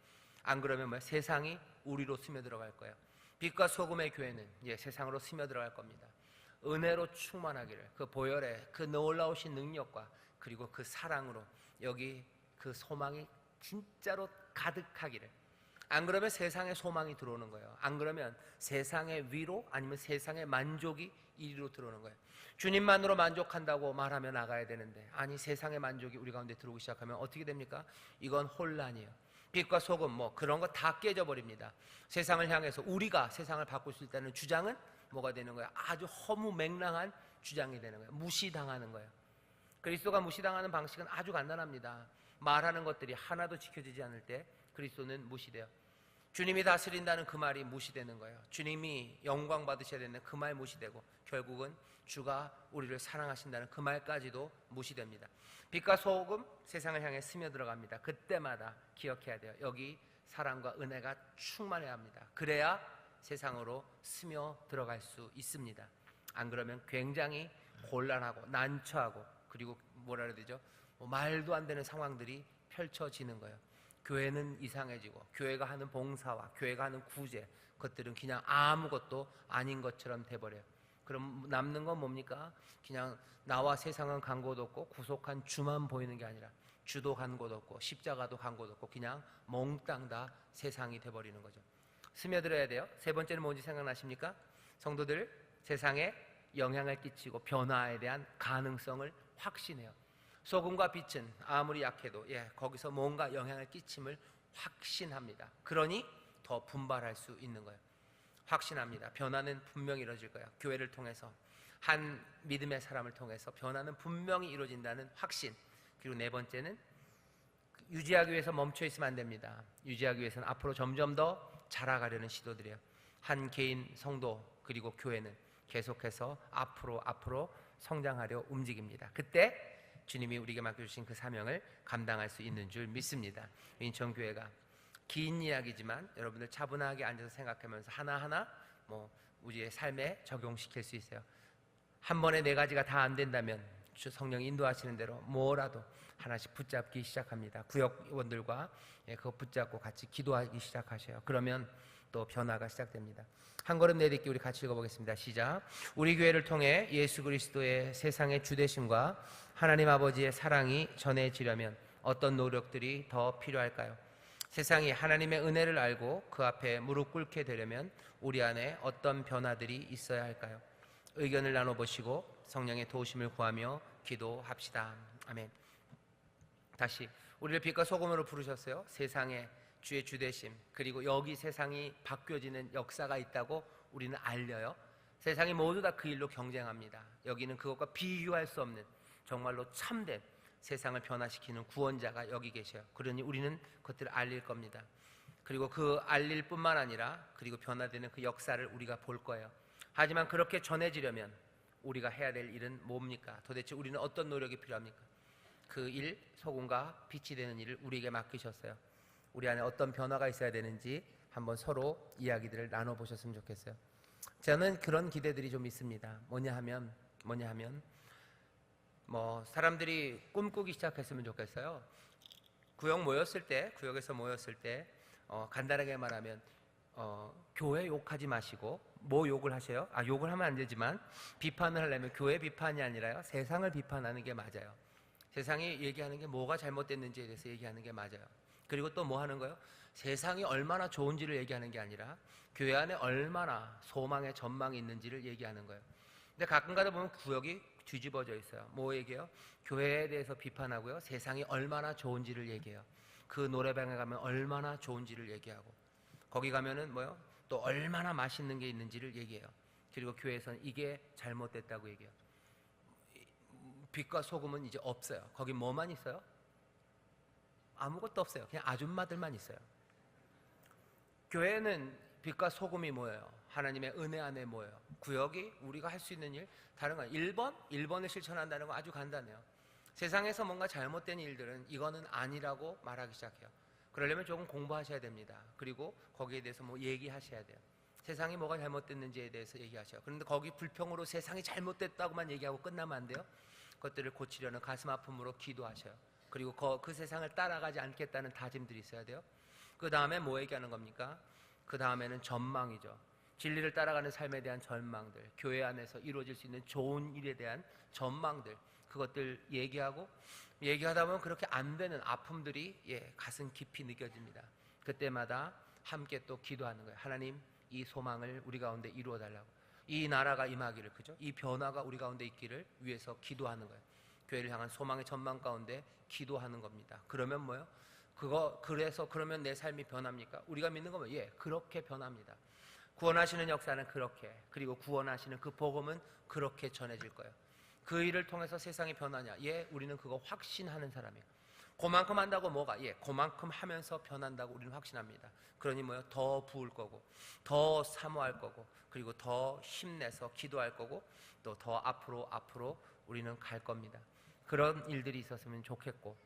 안 그러면 세상이 우리로 스며들어갈 거예요. 빛과 소금의 교회는 세상으로 스며들어갈 겁니다. 은혜로 충만하기를, 그 보혈의 그 놀라우신 능력과 그리고 그 사랑으로 여기 그 소망이 진짜로 가득하기를. 안 그러면 세상에 소망이 들어오는 거예요. 안 그러면 세상의 위로 아니면 세상의 만족이 이리로 들어오는 거예요. 주님만으로 만족한다고 말하며 나가야 되는데, 아니 세상의 만족이 우리 가운데 들어오기 시작하면 어떻게 됩니까? 이건 혼란이에요. 빛과 소금 그런 거 다 깨져버립니다. 세상을 향해서 우리가 세상을 바꿀 수 있다는 주장은 뭐가 되는 거예요? 아주 허무맹랑한 주장이 되는 거예요. 무시당하는 거예요. 그리스도가 무시당하는 방식은 아주 간단합니다. 말하는 것들이 하나도 지켜지지 않을 때 그리스도는 무시돼요. 주님이 다스린다는 그 말이 무시되는 거예요. 주님이 영광 받으셔야 되는 그 말 무시되고, 결국은 주가 우리를 사랑하신다는 그 말까지도 무시됩니다. 빛과 소금 세상을 향해 스며들어갑니다. 그때마다 기억해야 돼요. 여기 사랑과 은혜가 충만해야 합니다. 그래야 세상으로 스며들어갈 수 있습니다. 안 그러면 굉장히 곤란하고 난처하고, 그리고 뭐라 그래야 되죠? 말도 안 되는 상황들이 펼쳐지는 거예요. 교회는 이상해지고, 교회가 하는 봉사와 교회가 하는 구제, 그것들은 그냥 아무것도 아닌 것처럼 돼버려요. 그럼 남는 건 뭡니까? 그냥 나와 세상은 간 곳 없고 구속한 주만 보이는 게 아니라 주도 간 곳 없고 십자가도 간 곳 없고 그냥 몽땅 다 세상이 돼버리는 거죠. 스며들어야 돼요. 세 번째는 뭔지 생각나십니까? 성도들, 세상에 영향을 끼치고 변화에 대한 가능성을 확신해요. 소금과 빛은 아무리 약해도 거기서 뭔가 영향을 끼침을 확신합니다. 그러니 더 분발할 수 있는 거예요. 확신합니다. 변화는 분명히 이루어질 거야. 교회를 통해서, 한 믿음의 사람을 통해서 변화는 분명히 이루어진다는 확신. 그리고 네 번째는 유지하기 위해서 멈춰 있으면 안 됩니다. 유지하기 위해서는 앞으로 점점 더 자라가려는 시도들이에요. 한 개인 성도 그리고 교회는 계속해서 앞으로 성장하려 움직입니다. 그때 주님이 우리에게 맡겨주신 그 사명을 감당할 수 있는 줄 믿습니다. 인천교회가 긴 이야기지만 여러분들 차분하게 앉아서 생각하면서 하나하나 우리의 삶에 적용시킬 수 있어요. 한 번에 네 가지가 다 안 된다면 성령이 인도하시는 대로 뭐라도 하나씩 붙잡기 시작합니다. 구역원들과 그거 붙잡고 같이 기도하기 시작하셔요. 그러면 또 변화가 시작됩니다. 한 걸음 내딛기 우리 같이 읽어보겠습니다. 시작. 우리 교회를 통해 예수 그리스도의 세상의 주되심과 하나님 아버지의 사랑이 전해지려면 어떤 노력들이 더 필요할까요? 세상이 하나님의 은혜를 알고 그 앞에 무릎 꿇게 되려면 우리 안에 어떤 변화들이 있어야 할까요? 의견을 나눠보시고 성령의 도우심을 구하며 기도합시다. 아멘. 다시 우리를 빛과 소금으로 부르셨어요. 세상에 주의 주되심, 그리고 여기 세상이 바뀌어지는 역사가 있다고 우리는 알려요. 세상이 모두 다 그 일로 경쟁합니다. 여기는 그것과 비교할 수 없는 정말로 참된 세상을 변화시키는 구원자가 여기 계셔요. 그러니 우리는 그것들을 알릴 겁니다. 그리고 그 알릴 뿐만 아니라 그리고 변화되는 그 역사를 우리가 볼 거예요. 하지만 그렇게 전해지려면 우리가 해야 될 일은 뭡니까? 도대체 우리는 어떤 노력이 필요합니까? 그 일, 소금과 빛이 되는 일을 우리에게 맡기셨어요. 우리 안에 어떤 변화가 있어야 되는지 한번 서로 이야기들을 나눠보셨으면 좋겠어요. 저는 그런 기대들이 좀 있습니다. 뭐냐 하면 사람들이 꿈꾸기 시작했으면 좋겠어요. 구역에서 모였을 때 간단하게 말하면 교회 욕하지 마시고. 뭐 욕을 하세요? 욕을 하면 안 되지만 비판을 하려면 교회 비판이 아니라요, 세상을 비판하는 게 맞아요. 세상이 얘기하는 게 뭐가 잘못됐는지에 대해서 얘기하는 게 맞아요. 그리고 또 뭐 하는 거예요? 세상이 얼마나 좋은지를 얘기하는 게 아니라 교회 안에 얼마나 소망의 전망이 있는지를 얘기하는 거예요. 근데 가끔 가다 보면 구역이 뒤집어져 있어요. 뭐 얘기해요? 교회에 대해서 비판하고요, 세상이 얼마나 좋은지를 얘기해요. 그 노래방에 가면 얼마나 좋은지를 얘기하고, 거기 가면은 뭐요? 또 얼마나 맛있는 게 있는지를 얘기해요. 그리고 교회에서는 이게 잘못됐다고 얘기해요. 빛과 소금은 이제 없어요. 거기 뭐만 있어요? 아무것도 없어요. 그냥 아줌마들만 있어요. 교회는 빛과 소금이 뭐예요? 하나님의 은혜 안에 뭐예요? 구역이 우리가 할 수 있는 일, 다른 거 1번을 실천한다는 거 아주 간단해요. 세상에서 뭔가 잘못된 일들은 이거는 아니라고 말하기 시작해요. 그러려면 조금 공부하셔야 됩니다. 그리고 거기에 대해서 뭐 얘기하셔야 돼요. 세상이 뭐가 잘못됐는지에 대해서 얘기하셔요. 그런데 거기 불평으로 세상이 잘못됐다고만 얘기하고 끝나면 안 돼요. 그것들을 고치려는 가슴 아픔으로 기도하셔요. 그리고 그 세상을 따라가지 않겠다는 다짐들이 있어야 돼요. 그 다음에 뭐 얘기하는 겁니까? 그 다음에는 전망이죠. 진리를 따라가는 삶에 대한 전망들, 교회 안에서 이루어질 수 있는 좋은 일에 대한 전망들, 그것들 얘기하다 보면 그렇게 안 되는 아픔들이 가슴 깊이 느껴집니다. 그때마다 함께 또 기도하는 거예요. 하나님, 이 소망을 우리 가운데 이루어 달라고, 이 나라가 임하기를, 그죠? 이 변화가 우리 가운데 있기를 위해서 기도하는 거예요. 교회를 향한 소망의 전망 가운데 기도하는 겁니다. 그러면 뭐요? 그러면 내 삶이 변합니까? 우리가 믿는 거면 그렇게 변합니다. 구원하시는 역사는 그렇게, 그리고 구원하시는 그 복음은 그렇게 전해질 거예요. 그 일을 통해서 세상이 변하냐? 우리는 그거 확신하는 사람이에요. 그만큼 한다고 뭐가? 그만큼 하면서 변한다고 우리는 확신합니다. 그러니 뭐요? 더 부을 거고, 더 사모할 거고, 그리고 더 힘내서 기도할 거고, 또 더 앞으로 우리는 갈 겁니다. 그런 일들이 있었으면 좋겠고,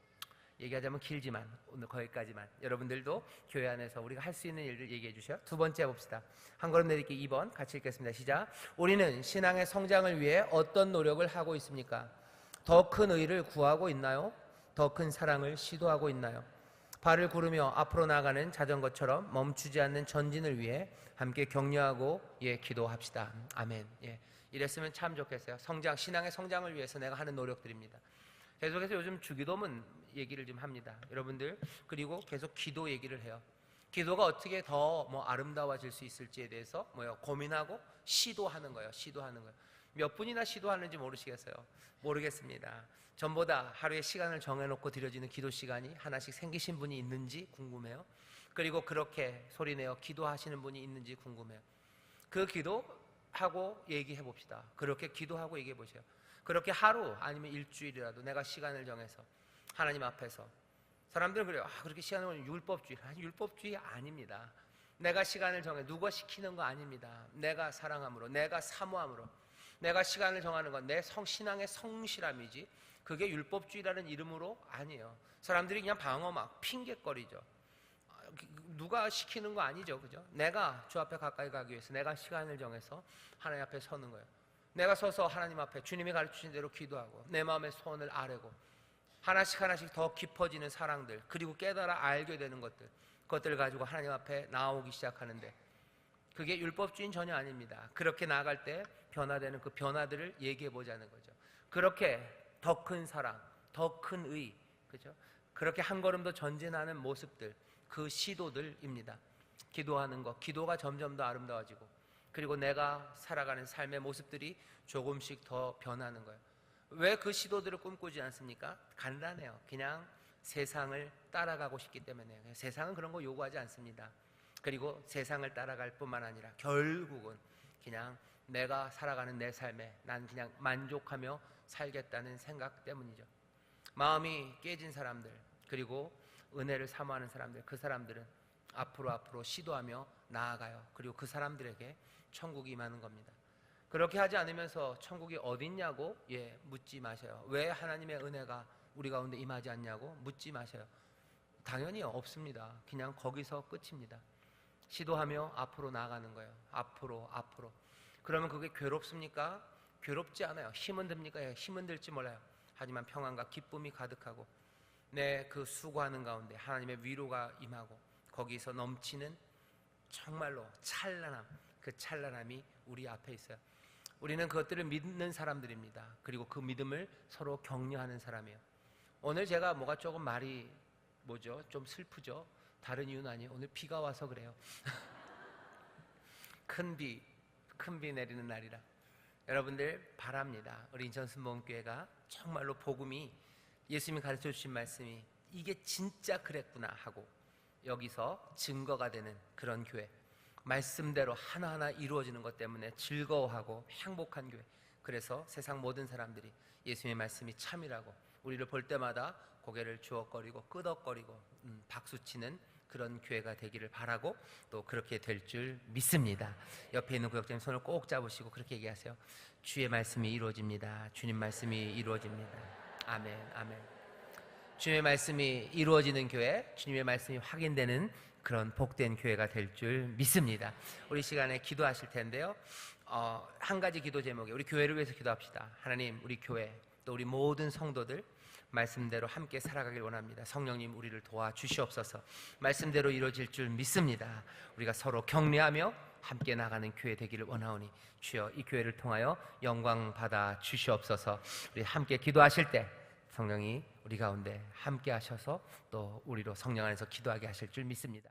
얘기하자면 길지만 오늘 거기까지만. 여러분들도 교회 안에서 우리가 할 수 있는 일들 얘기해 주셔요. 두 번째 봅시다. 한 걸음 내딛기 2번 같이 읽겠습니다. 시작. 우리는 신앙의 성장을 위해 어떤 노력을 하고 있습니까? 더 큰 의를 구하고 있나요? 더 큰 사랑을 시도하고 있나요? 발을 구르며 앞으로 나가는 자전거처럼 멈추지 않는 전진을 위해 함께 격려하고 기도합시다. 아멘. 이랬으면 참 좋겠어요. 신앙의 성장을 위해서 내가 하는 노력들입니다. 계속해서 요즘 주기도문 얘기를 좀 합니다. 여러분들, 그리고 계속 기도 얘기를 해요. 기도가 어떻게 더 아름다워질 수 있을지에 대해서 고민하고 시도하는 거예요. 몇 분이나 시도하는지 모르겠습니다. 전보다 하루에 시간을 정해놓고 드려지는 기도 시간이 하나씩 생기신 분이 있는지 궁금해요. 그리고 그렇게 소리내어 기도하시는 분이 있는지 궁금해요. 그 기도하고 얘기해 봅시다. 그렇게 기도하고 얘기해 보세요. 그렇게 하루 아니면 일주일이라도 내가 시간을 정해서 하나님 앞에서, 사람들은 그래요. 그렇게 시간을 정하면 율법주의. 율법주의 아닙니다. 내가 시간을 정해, 누가 시키는 거 아닙니다. 내가 사랑함으로, 내가 사모함으로, 내가 시간을 정하는 건 내 신앙의 성실함이지, 그게 율법주의라는 이름으로 아니에요. 사람들이 그냥 방어막, 핑계거리죠. 누가 시키는 거 아니죠, 그죠? 내가 주 앞에 가까이 가기 위해서 내가 시간을 정해서 하나님 앞에 서는 거예요. 내가 서서 하나님 앞에 주님이 가르치신 대로 기도하고, 내 마음의 소원을 아뢰고, 하나씩 더 깊어지는 사랑들, 그리고 깨달아 알게 되는 그것들을 가지고 하나님 앞에 나오기 시작하는데, 그게 율법주의는 전혀 아닙니다. 그렇게 나아갈 때 변화되는 그 변화들을 얘기해 보자는 거죠. 그렇게 더 큰 사랑, 더 큰 의, 그죠? 그렇게 한 걸음 더 전진하는 모습들, 그 시도들입니다. 기도하는 것, 기도가 점점 더 아름다워지고, 그리고 내가 살아가는 삶의 모습들이 조금씩 더 변하는 거예요. 왜 그 시도들을 꿈꾸지 않습니까? 간단해요. 그냥 세상을 따라가고 싶기 때문에요. 세상은 그런 거 요구하지 않습니다. 그리고 세상을 따라갈 뿐만 아니라 결국은 그냥 내가 살아가는 내 삶에 난 그냥 만족하며 살겠다는 생각 때문이죠. 마음이 깨진 사람들, 그리고 은혜를 사모하는 사람들, 그 사람들은 앞으로 시도하며 나아가요. 그리고 그 사람들에게 천국이 임하는 겁니다. 그렇게 하지 않으면서 천국이 어딨냐고 묻지 마셔요. 왜 하나님의 은혜가 우리 가운데 임하지 않냐고 묻지 마셔요. 당연히 없습니다. 그냥 거기서 끝입니다. 시도하며 앞으로 나아가는 거예요. 앞으로. 그러면 그게 괴롭습니까? 괴롭지 않아요. 힘은 듭니까? 힘은 들지 몰라요. 하지만 평안과 기쁨이 가득하고, 내 그 수고하는 가운데 하나님의 위로가 임하고, 거기서 넘치는 정말로 찬란함, 그 찬란함이 우리 앞에 있어요. 우리는 그것들을 믿는 사람들입니다. 그리고 그 믿음을 서로 격려하는 사람이에요. 오늘 제가 뭐가 조금 말이 좀 슬프죠? 다른 이유는 아니에요. 오늘 비가 와서 그래요. 큰 비 내리는 날이라. 여러분들 바랍니다. 우리 인천 순복음교회가 정말로 복음이, 예수님이 가르쳐 주신 말씀이 이게 진짜 그랬구나 하고 여기서 증거가 되는 그런 교회, 말씀대로 하나하나 이루어지는 것 때문에 즐거워하고 행복한 교회. 그래서 세상 모든 사람들이 예수님의 말씀이 참이라고 우리를 볼 때마다 고개를 주걱거리고 끄덕거리고 박수치는 그런 교회가 되기를 바라고 또 그렇게 될 줄 믿습니다. 옆에 있는 구역장님 손을 꼭 잡으시고 그렇게 얘기하세요. 주의 말씀이 이루어집니다. 주님 말씀이 이루어집니다. 아멘, 아멘. 주님의 말씀이 이루어지는 교회, 주님의 말씀이 확인되는 그런 복된 교회가 될 줄 믿습니다. 우리 시간에 기도하실 텐데요. 한 가지 기도 제목에 우리 교회를 위해서 기도합시다. 하나님, 우리 교회 또 우리 모든 성도들 말씀대로 함께 살아가길 원합니다. 성령님, 우리를 도와주시옵소서. 말씀대로 이루어질 줄 믿습니다. 우리가 서로 격려하며 함께 나가는 교회 되기를 원하오니 주여, 이 교회를 통하여 영광 받아 주시옵소서. 우리 함께 기도하실 때 성령이 우리 가운데 함께 하셔서 또 우리로 성령 안에서 기도하게 하실 줄 믿습니다.